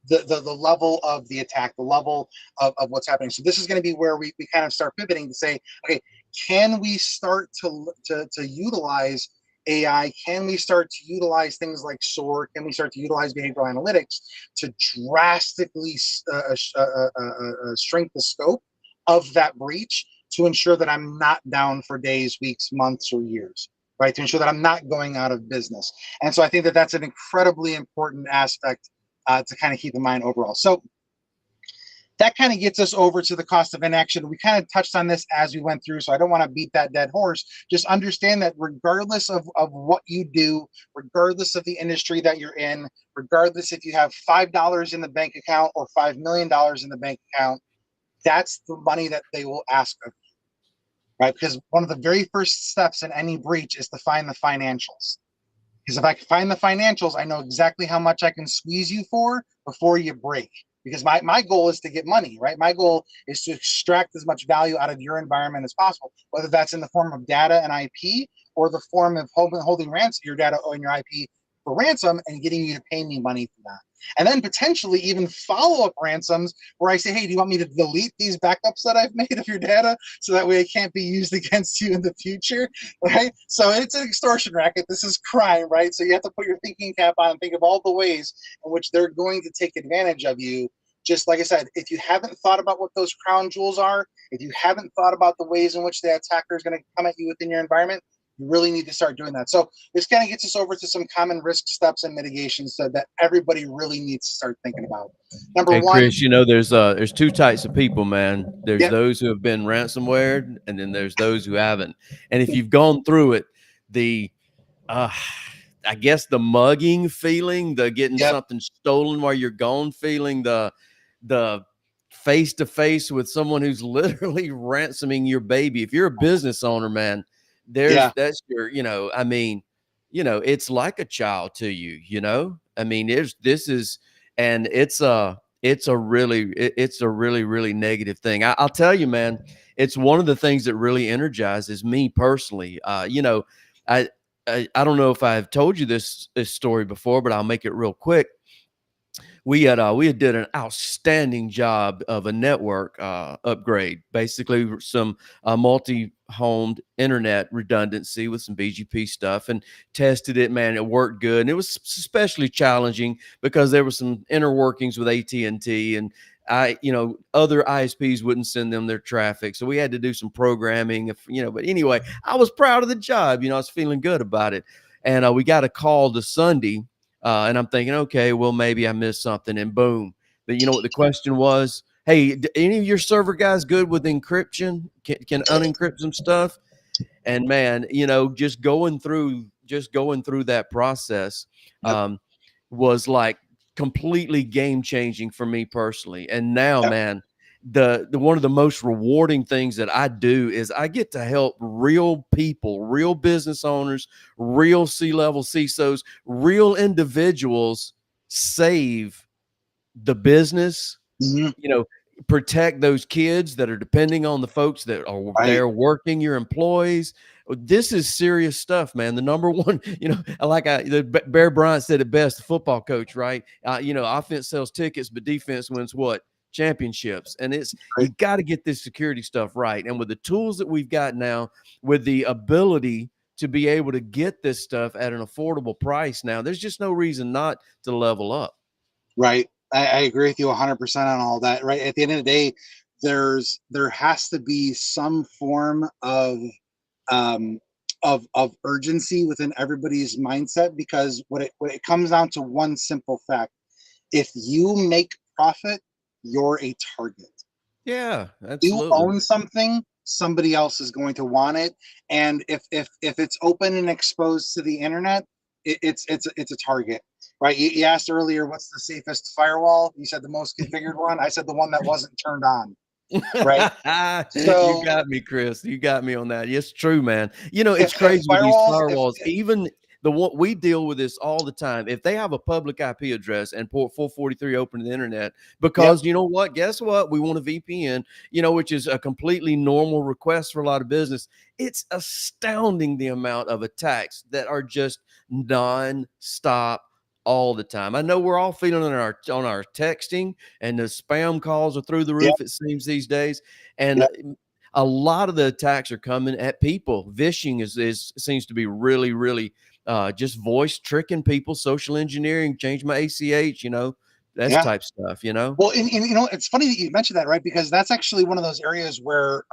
the level of the attack, the level of what's happening. So this is going to be where we kind of start pivoting to say, okay, can we start to utilize AI? Can we start to utilize things like SOAR? Can we start to utilize behavioral analytics to drastically shrink the scope of that breach to ensure that I'm not down for days, weeks, months, or years, right? To ensure that I'm not going out of business. And so I think that that's an incredibly important aspect to kind of keep in mind overall. So that kind of gets us over to the cost of inaction. We kind of touched on this as we went through, so I don't want to beat that dead horse. Just understand that regardless of what you do, regardless of the industry that you're in, regardless if you have $5 in the bank account or $5 million in the bank account, that's the money that they will ask of you, right? Because one of the very first steps in any breach is to find the financials. Because if I can find the financials, I know exactly how much I can squeeze you for before you break. Because my goal is to get money, right? My goal is to extract as much value out of your environment as possible, whether that's in the form of data and IP or the form of holding ransom your data and your IP for ransom and getting you to pay me money for that. And then potentially even follow-up ransoms where I say, hey, do you want me to delete these backups that I've made of your data so that way it can't be used against you in the future, right? So it's an extortion racket. This is crime, right? So you have to put your thinking cap on and think of all the ways in which they're going to take advantage of you. Just like I said, if you haven't thought about what those crown jewels are, if you haven't thought about the ways in which the attacker is going to come at you within your environment, you really need to start doing that. So this kind of gets us over to some common risk steps and mitigations that everybody really needs to start thinking about. Number Hey, one, Chris, there's two types of people, man. There's yep, those who have been ransomware, and then there's those who haven't. And if you've gone through it, the uh I guess the mugging feeling, the getting yep, something stolen while you're gone feeling, the face to face with someone who's literally ransoming your baby. If you're a business owner, man, yeah, that's your, I mean, it's like a child to you, I mean, and it's a really, really negative thing. I'll tell you, man, it's one of the things that really energizes me personally. I, I don't know if I've told you this story before, but I'll make it real quick. We had did an outstanding job of a network upgrade, basically some multi-homed internet redundancy with some BGP stuff, and tested it. Man, it worked good, and it was especially challenging because there were some inner workings with AT&T, and other ISPs wouldn't send them their traffic, so we had to do some programming. But anyway, I was proud of the job. I was feeling good about it, and we got a call to Sunday. And I'm thinking, okay, well, maybe I missed something, and boom. But you know what the question was? Hey, any of your server guys good with encryption? Can unencrypt some stuff? And man, just going through that process yep, was like completely game changing for me personally. And now, yep, man, the one of the most rewarding things that I do is I get to help real people, real business owners, real C-level CISOs, real individuals save the business, mm-hmm, you know, protect those kids that are depending on the folks that are right, there working, your employees. This is serious stuff, man. The number one, Bear Bryant said it best, the football coach, right? Offense sells tickets, but defense wins what? Championships. And you right, got to get this security stuff right. And with the tools that we've got now, with the ability to be able to get this stuff at an affordable price now, there's just no reason not to level up. right. I agree with you 100% on all that. Right. At the end of the day, there has to be some form um, of urgency within everybody's mindset, because what it comes down to one simple fact: if you make profit, you're a target. Yeah, You absolutely. own something, somebody else is going to want it. And if it's open and exposed to the internet, it's a target, right? You asked earlier what's the safest firewall. You said the most configured one. I said the one that wasn't turned on, right? You So got me, Chris. You got me on that. It's true, man. It's if crazy with these firewalls, if firewalls. Even what we deal with this all the time. If they have a public IP address and port 443 open to the internet, Yep. because you know what? Guess what? We want a VPN, which is a completely normal request for a lot of business. It's astounding the amount of attacks that are just non-stop all the time. I know we're all feeling on our texting, and the spam calls are through the Yep. roof, it seems, these days. And Yep. a lot of the attacks are coming at people. Vishing is seems to be really, really just voice tricking people, social engineering, change my ACH, that's Yeah. type stuff. Well, and it's funny that you mentioned that, right? Because that's actually one of those areas where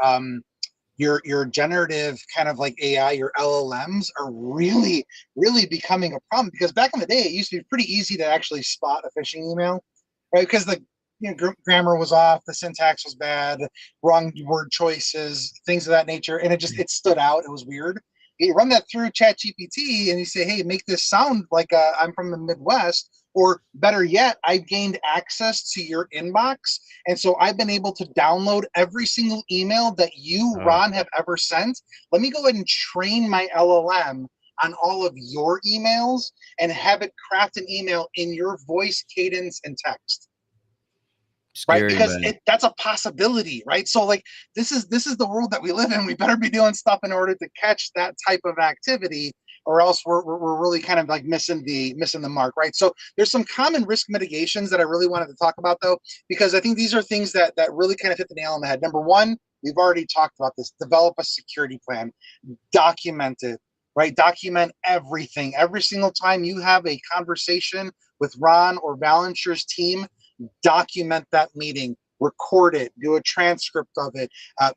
your generative kind of like AI, your LLMs are really, really becoming a problem. Because back in the day, it used to be pretty easy to actually spot a phishing email, right? Because the grammar was off, the syntax was bad, wrong word choices, things of that nature, and it stood out. It was weird. You run that through ChatGPT and you say, "Hey, make this sound like I'm from the Midwest," or better yet, I've gained access to your inbox, and so I've been able to download every single email that you, Oh, Ron, have ever sent. Let me go ahead and train my LLM on all of your emails and have it craft an email in your voice, cadence, and text, right? scary, Because man. that's a possibility, right? So like this is the world that we live in. We better be doing stuff in order to catch that type of activity, or else we're really kind of like missing the mark, right? So there's some common risk mitigations that I really wanted to talk about, though, because I think these are things that really kind of hit the nail on the head. Number one, we've already talked about this: develop a security plan, document it, right? Document everything. Every single time you have a conversation with Ron or Valenture's team, document that meeting, record it, do a transcript of it,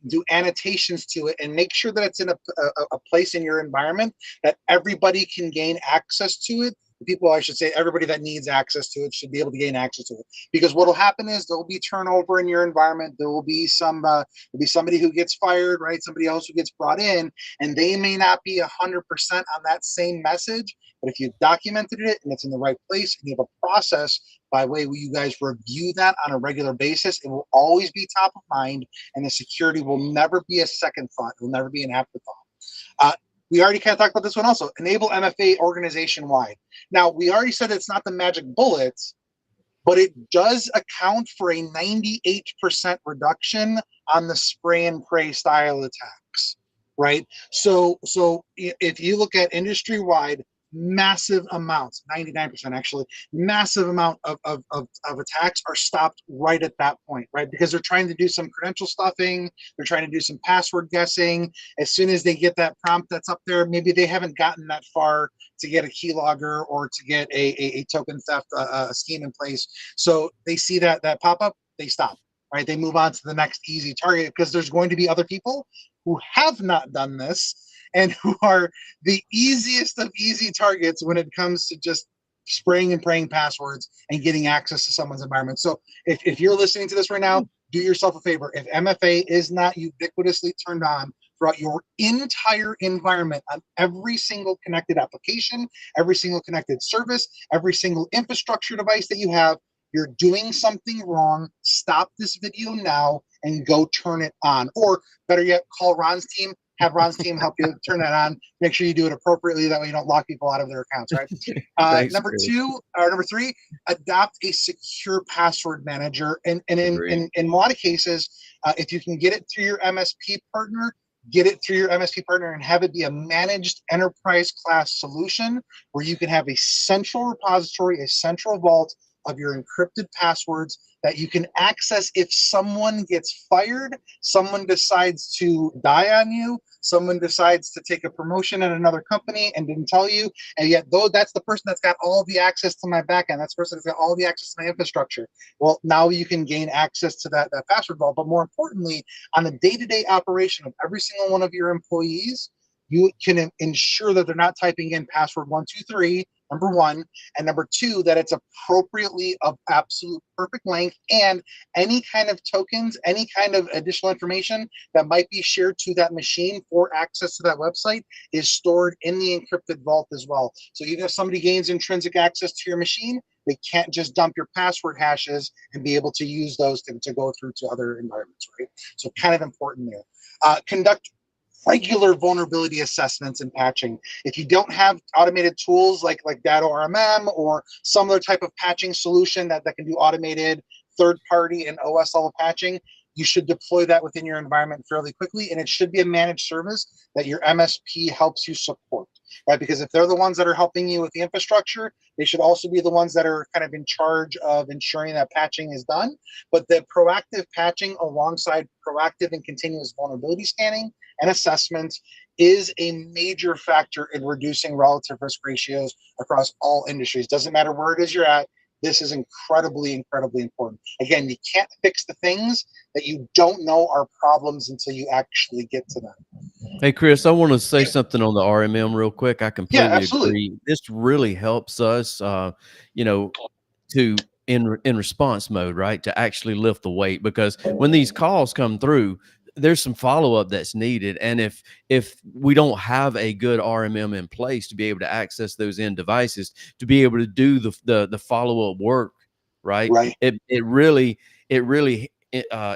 do annotations to it, and make sure that it's in a place in your environment that everybody can gain access to it. The people, I should say, everybody that needs access to it should be able to gain access to it. Because what will happen is there will be turnover in your environment. There will be somebody who gets fired, right? Somebody else who gets brought in, and they may not be 100% on that same message. But if you've documented it and it's in the right place, and you have a process by way where you guys review that on a regular basis, it will always be top of mind, and the security will never be a second thought. It will never be an afterthought. Uh, we already kind of talked about this one also. Enable MFA organization wide. Now, we already said it's not the magic bullet, but it does account for a 98% reduction on the spray and pray style attacks, right? So if you look at industry wide, massive amounts, 99% actually, massive amount of attacks are stopped right at that point, right? Because they're trying to do some credential stuffing, they're trying to do some password guessing. As soon as they get that prompt that's up there, maybe they haven't gotten that far to get a keylogger or to get a token theft scheme in place. So they see that pop up, they stop, right? They move on to the next easy target, because there's going to be other people who have not done this and who are the easiest of easy targets when it comes to just spraying and praying passwords and getting access to someone's environment. So if you're listening to this right now, do yourself a favor. If MFA is not ubiquitously turned on throughout your entire environment, on every single connected application, every single connected service, every single infrastructure device that you have, you're doing something wrong. Stop this video now and go turn it on. Or better yet, call Ron's team, have Ron's team help you turn that on. Make sure you do it appropriately. That way you don't lock people out of their accounts, right? Thanks, Number Chris. two, or number three, adopt a secure password manager. And Agreed. in a lot of cases, if you can get it through your MSP partner, get it through your MSP partner and have it be a managed enterprise class solution where you can have a central repository, a central vault of your encrypted passwords that you can access if someone gets fired, someone decides to die on you, someone decides to take a promotion at another company and didn't tell you, and yet though that's the person that's got all the access to my backend, that's the person that's got all the access to my infrastructure. Well, now you can gain access to that password vault. But more importantly, on the day-to-day operation of every single one of your employees, you can ensure that they're not typing in password 123, number one, and number two, that it's appropriately of absolute perfect length, and any kind of tokens, any kind of additional information that might be shared to that machine for access to that website is stored in the encrypted vault as well. So even if somebody gains intrinsic access to your machine, they can't just dump your password hashes and be able to use those to go through to other environments, right? So kind of important there. Conduct regular vulnerability assessments and patching. If you don't have automated tools like Data RMM or some other type of patching solution that can do automated third-party and OS level patching, you should deploy that within your environment fairly quickly, and it should be a managed service that your MSP helps you support, right? Because if they're the ones that are helping you with the infrastructure, they should also be the ones that are kind of in charge of ensuring that patching is done. But the proactive patching alongside proactive and continuous vulnerability scanning and assessment is a major factor in reducing relative risk ratios across all industries. Doesn't matter where it is you're at. This is incredibly, incredibly important. Again, you can't fix the things that you don't know are problems until you actually get to them. Hey, Chris, I want to say something on the RMM real quick. I Yeah, completely absolutely. agree. This really helps us, you know, to in response mode, right? To actually lift the weight, because when these calls come through, there's some follow up that's needed, and if we don't have a good RMM in place to be able to access those end devices, to be able to do the follow up work, right? Right, It really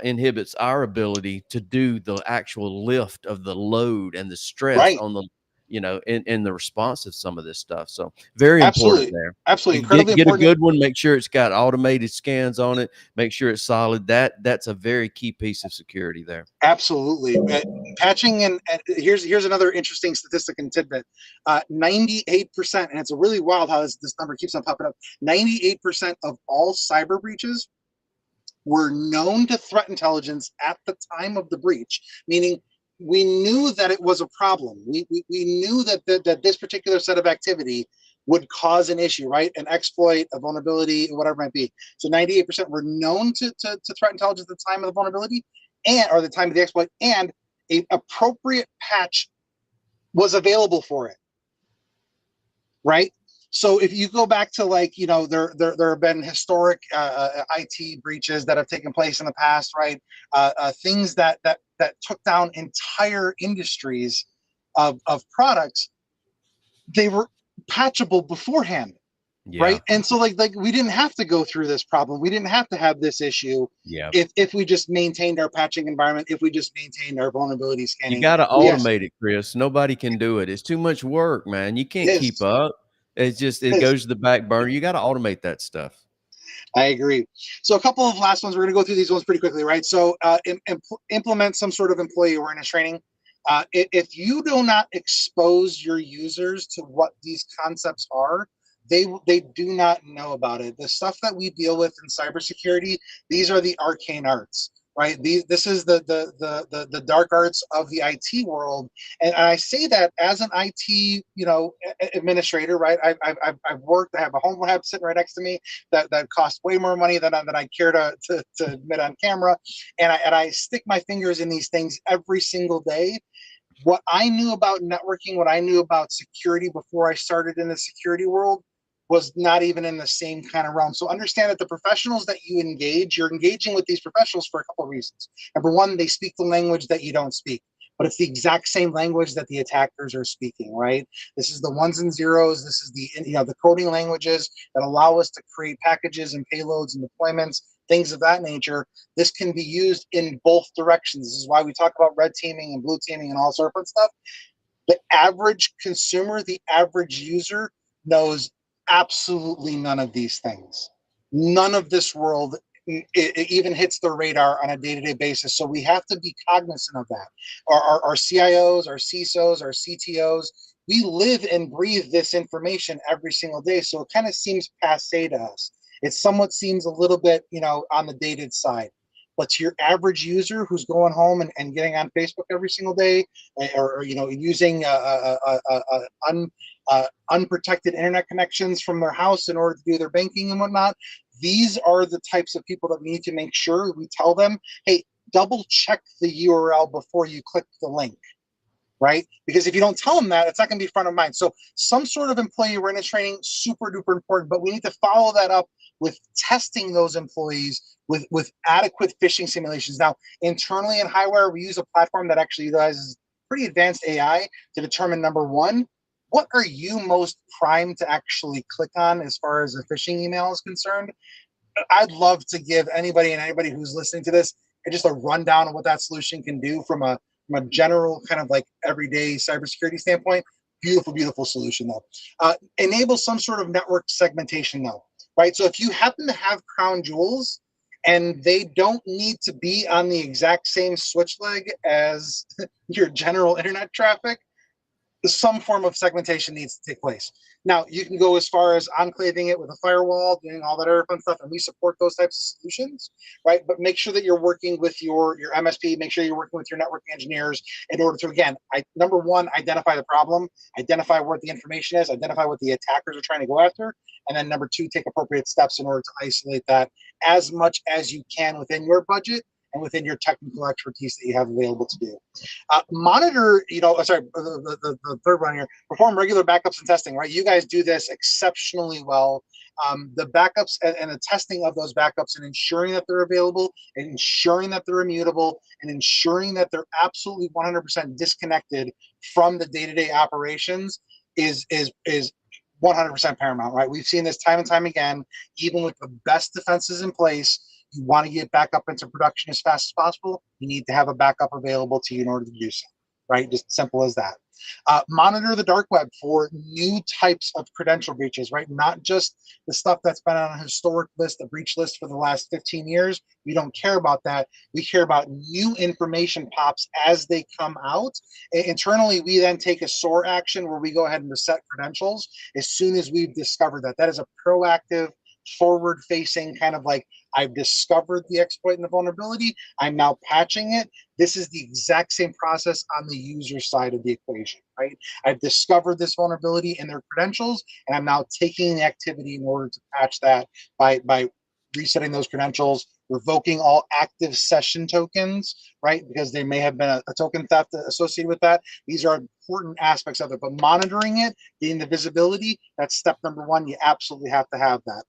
inhibits our ability to do the actual lift of the load and the stress right. on the, in the response of some of this stuff. So very important Absolutely. there. Absolutely. You Incredibly get a important. good one, make sure it's got automated scans on it, make sure it's solid. That's a very key piece of security there. Absolutely. Patching and here's another interesting statistic and tidbit. 98%, and it's a really wild how this number keeps on popping up. 98% of all cyber breaches were known to threat intelligence at the time of the breach, meaning we knew that it was a problem. We knew that this particular set of activity would cause an issue, right? An exploit, a vulnerability, whatever it might be. So 98% were known to threat intelligence at the time of the vulnerability or the time of the exploit, and a appropriate patch was available for it, right? So if you go back to there have been historic IT breaches that have taken place in the past, right? Things that took down entire industries of products. They were patchable beforehand, Yeah. right? And so like we didn't have to go through this problem. We didn't have to have this issue Yeah. if we just maintained our patching environment, if we just maintained our vulnerability You scanning. got to Yes, automate it, Chris. Nobody can do it. It's too much work, man. You it can't keep is. up. It's just, It it is. goes to the back burner. You got to automate that stuff. I agree. So a couple of last ones. We're going to go through these ones pretty quickly, right? So implement some sort of employee awareness training. If you do not expose your users to what these concepts are, they do not know about it. The stuff that we deal with in cybersecurity, these are the arcane arts, right? This is the dark arts of the IT world, and I say that as an IT administrator, right? I've worked. I have a home lab sitting right next to me that costs way more money than I care to admit on camera, and I stick my fingers in these things every single day. What I knew about networking, what I knew about security before I started in the security world was not even in the same kind of realm. So understand that the professionals that you engage, you're engaging with these professionals for a couple of reasons. Number one, they speak the language that you don't speak, but it's the exact same language that the attackers are speaking, right? This is the ones and zeros. This is the coding languages that allow us to create packages and payloads and deployments, things of that nature. This can be used in both directions. This is why we talk about red teaming and blue teaming and all sorts of stuff. The average consumer, the average user knows absolutely none of these things. None of this world it even hits the radar on a day-to-day basis. So we have to be cognizant of that. Our CIOs, our CISOs, our CTOs, we live and breathe this information every single day. So it kind of seems passe to us. It somewhat seems a little bit, on the dated side. But to your average user who's going home and getting on Facebook every single day, or using unprotected internet connections from their house in order to do their banking and whatnot, these are the types of people that we need to make sure we tell them, hey, double check the URL before you click the link, right? Because if you don't tell them that, it's not going to be front of mind. So some sort of employee awareness training, super duper important, but we need to follow that up with testing those employees with adequate phishing simulations. Now, internally in Highwire, we use a platform that actually utilizes pretty advanced AI to determine, number one, what are you most primed to actually click on as far as a phishing email is concerned? I'd love to give anybody who's listening to this just a rundown of what that solution can do from a from a general kind of like everyday cybersecurity standpoint, beautiful, beautiful solution though. Enable some sort of network segmentation though, right? So if you happen to have crown jewels and they don't need to be on the exact same switch leg as your general internet traffic, some form of segmentation needs to take place. Now, you can go as far as enclaving it with a firewall, doing all that other fun stuff, and we support those types of solutions, right? But make sure that you're working with your MSP, make sure you're working with your network engineers in order to, again, number one, identify the problem, identify what the information is, identify what the attackers are trying to go after, and then number two, take appropriate steps in order to isolate that as much as you can within your budget and within your technical expertise that you have available to do. Monitor, the third one here, perform regular backups and testing, right? You guys do this exceptionally well. The backups and the testing of those backups and ensuring that they're available and ensuring that they're immutable and ensuring that they're absolutely 100% disconnected from the day-to-day operations is 100% paramount, right? We've seen this time and time again. Even with the best defenses in place, you want to get back up into production as fast as possible, you need to have a backup available to you in order to do so, right? Just simple as that. Monitor the dark web for new types of credential breaches, right? Not just the stuff that's been on a historic list, a breach list for the last 15 years. We don't care about that. We care about new information pops as they come out. Internally, we then take a SOAR action where we go ahead and reset credentials as soon as we've discovered that. That is a proactive, forward-facing kind of like, I've discovered the exploit and the vulnerability, I'm now patching it. This is the exact same process on the user side of the equation, right? I've discovered this vulnerability in their credentials, and I'm now taking the activity in order to patch that by resetting those credentials, revoking all active session tokens, right? Because there may have been a token theft associated with that. These are important aspects of it, but monitoring it, getting the visibility, that's step number one. You absolutely have to have that.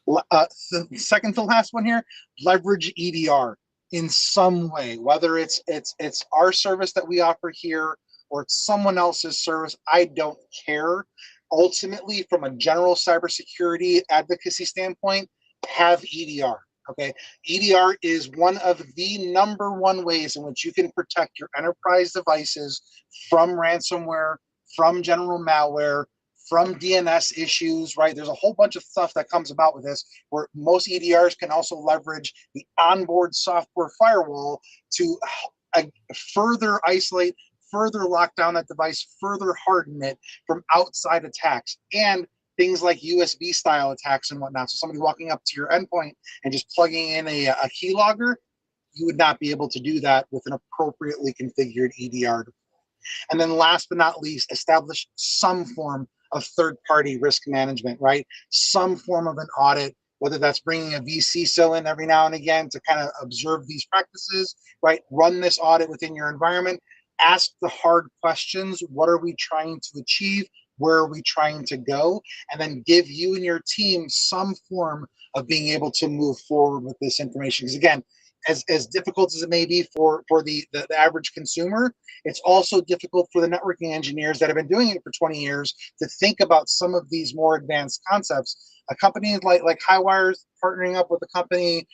The second to last one here, leverage EDR in some way, whether it's our service that we offer here or it's someone else's service, I don't care. Ultimately, from a general cybersecurity advocacy standpoint, have EDR. Okay, EDR is one of the number one ways in which you can protect your enterprise devices from ransomware, from general malware, from DNS issues, right? There's a whole bunch of stuff that comes about with this, where most EDRs can also leverage the onboard software firewall to further isolate, further lock down that device, further harden it from outside attacks and things like USB style attacks and whatnot. So somebody walking up to your endpoint and just plugging in a keylogger, you would not be able to do that with an appropriately configured EDR. And then last but not least, establish some form of third-party risk management, right? Some form of an audit, whether that's bringing a VCSO in every now and again to kind of observe these practices, right? Run this audit within your environment. Ask the hard questions. What are we trying to achieve? Where are we trying to go? And then give you and your team some form of being able to move forward with this information. Because again, as difficult as it may be for the average consumer, it's also difficult for the networking engineers that have been doing it for 20 years to think about some of these more advanced concepts. A company like Highwire partnering up with a company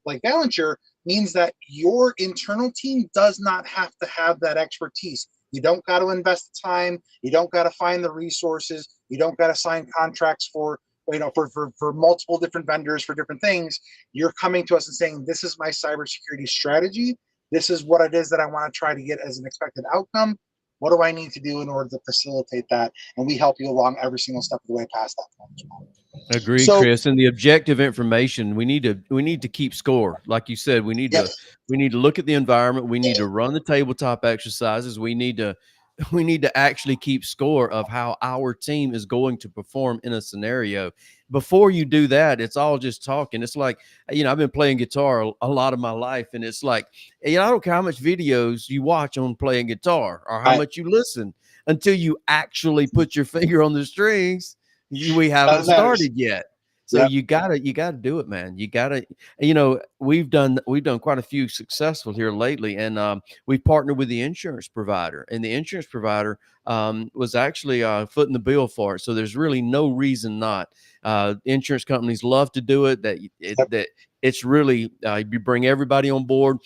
like Valenture means that your internal team does not have to have that expertise. You don't got to invest the time. You don't got to find the resources. You don't got to sign contracts for multiple different vendors for different things. You're coming to us and saying, this is my cybersecurity strategy. This is what it is that I want to try to get as an expected outcome. What do I need to do in order to facilitate that? And we help you along every single step of the way past that point as well. Agreed, Chris. And the objective information, we need to keep score. Like you said, we need to look at the environment. We need to run the tabletop exercises. We need to actually keep score of how our team is going to perform in a scenario. Before you do that, it's all just talking. It's like, I've been playing guitar a lot of my life, and it's like, I don't care how much videos you watch on playing guitar or how much you listen until you actually put your finger on the strings. We haven't started yet. So you gotta do it, man. You gotta, we've done quite a few successful here lately, and we've partnered with the insurance provider, and the insurance provider was actually footing the bill for it. So there's really no reason not. Insurance companies love to do it. That it's really you bring everybody on board.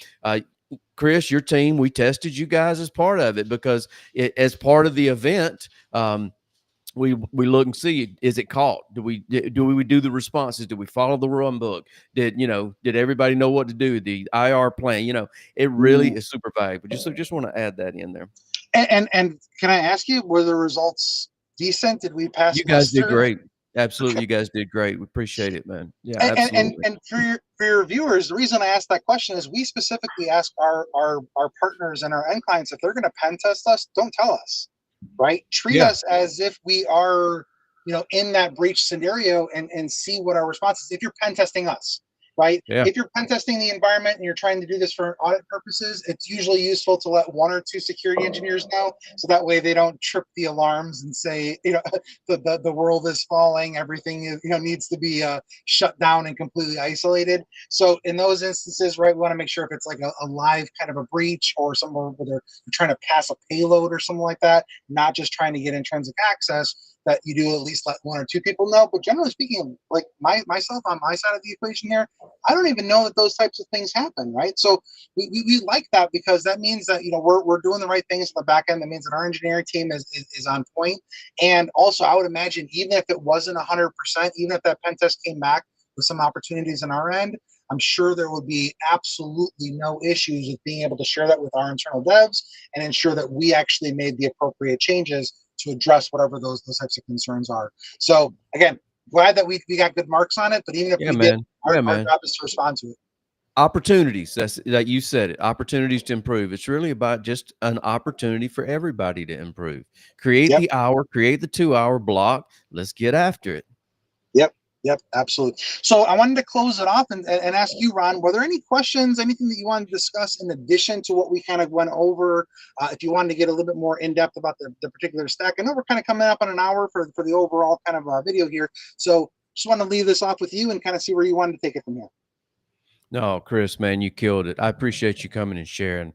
Chris, your team, we tested you guys as part of it because as part of the event, we look and see, is it caught? Do we do the responses? Do we follow the run book? Did everybody know what to do? The IR plan, it really is super valuable. Just want to add that in there. And can I ask you, were the results decent? Did we pass You guys did muster? great. Absolutely. Okay. You guys did great. We appreciate it, man. Yeah, absolutely. And for your viewers, the reason I asked that question is we specifically ask our partners and our end clients, if they're going to pen test us, don't tell us, right? Treat Yeah. us as if we are, in that breach scenario, and see what our response is if you're pen testing us, right? Yeah. If you're pen testing the environment and you're trying to do this for audit purposes, it's usually useful to let 1 or 2 security engineers know, so that way they don't trip the alarms and say, the world is falling, everything is, needs to be shut down and completely isolated. So in those instances, right, we want to make sure if it's like a live kind of a breach or somewhere where they're trying to pass a payload or something like that, not just trying to get intrinsic access, that you do at least let 1 or 2 people know. But generally speaking, like myself on my side of the equation here, I don't even know that those types of things happen, right? So we like that, because that means that we're doing the right things on the back end. That means that our engineering team is on point. And also, I would imagine, even if it wasn't 100%, even if that pen test came back with some opportunities on our end, I'm sure there would be absolutely no issues with being able to share that with our internal devs and ensure that we actually made the appropriate changes to address whatever those types of concerns are. So again, glad that we got good marks on it, but even if we did, our job is to respond to it. Opportunities, that's like you said it, opportunities to improve. It's really about just an opportunity for everybody to improve. Create the hour, create the 2-hour block. Let's get after it. Yep, absolutely. So I wanted to close it off and ask you, Ron, were there any questions, anything that you wanted to discuss in addition to what we kind of went over? If you wanted to get a little bit more in depth about the particular stack, I know we're kind of coming up on an hour for the overall kind of video here. So just want to leave this off with you and kind of see where you wanted to take it from here. No, Chris, man, you killed it. I appreciate you coming and sharing.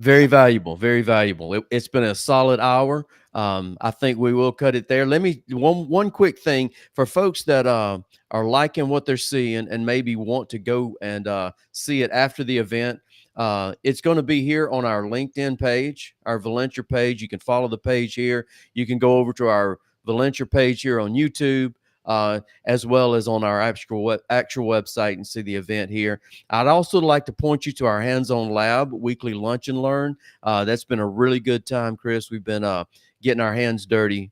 Very valuable, very valuable. It's been a solid hour. I think we will cut it there. Let me one quick thing for folks that are liking what they're seeing and maybe want to go and see it after the event. It's going to be here on our LinkedIn page, our Valentia page. You can follow the page here. You can go over to our Valentia page here on YouTube. As well as on our actual website, and see the event here. I'd also like to point you to our hands-on lab weekly lunch and learn. That's been a really good time, Chris. We've been getting our hands dirty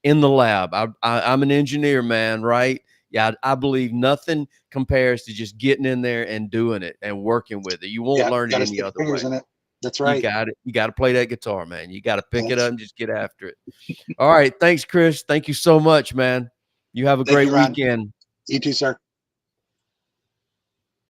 in the lab. I'm an engineer, man, right? Yeah, I believe nothing compares to just getting in there and doing it and working with it. You won't learn it any other way. In it. That's right. You got it. You got to play that guitar, man. You got to pick it up and just get after it. All right. Thanks, Chris. Thank you so much, man. You have a great weekend. You too, sir.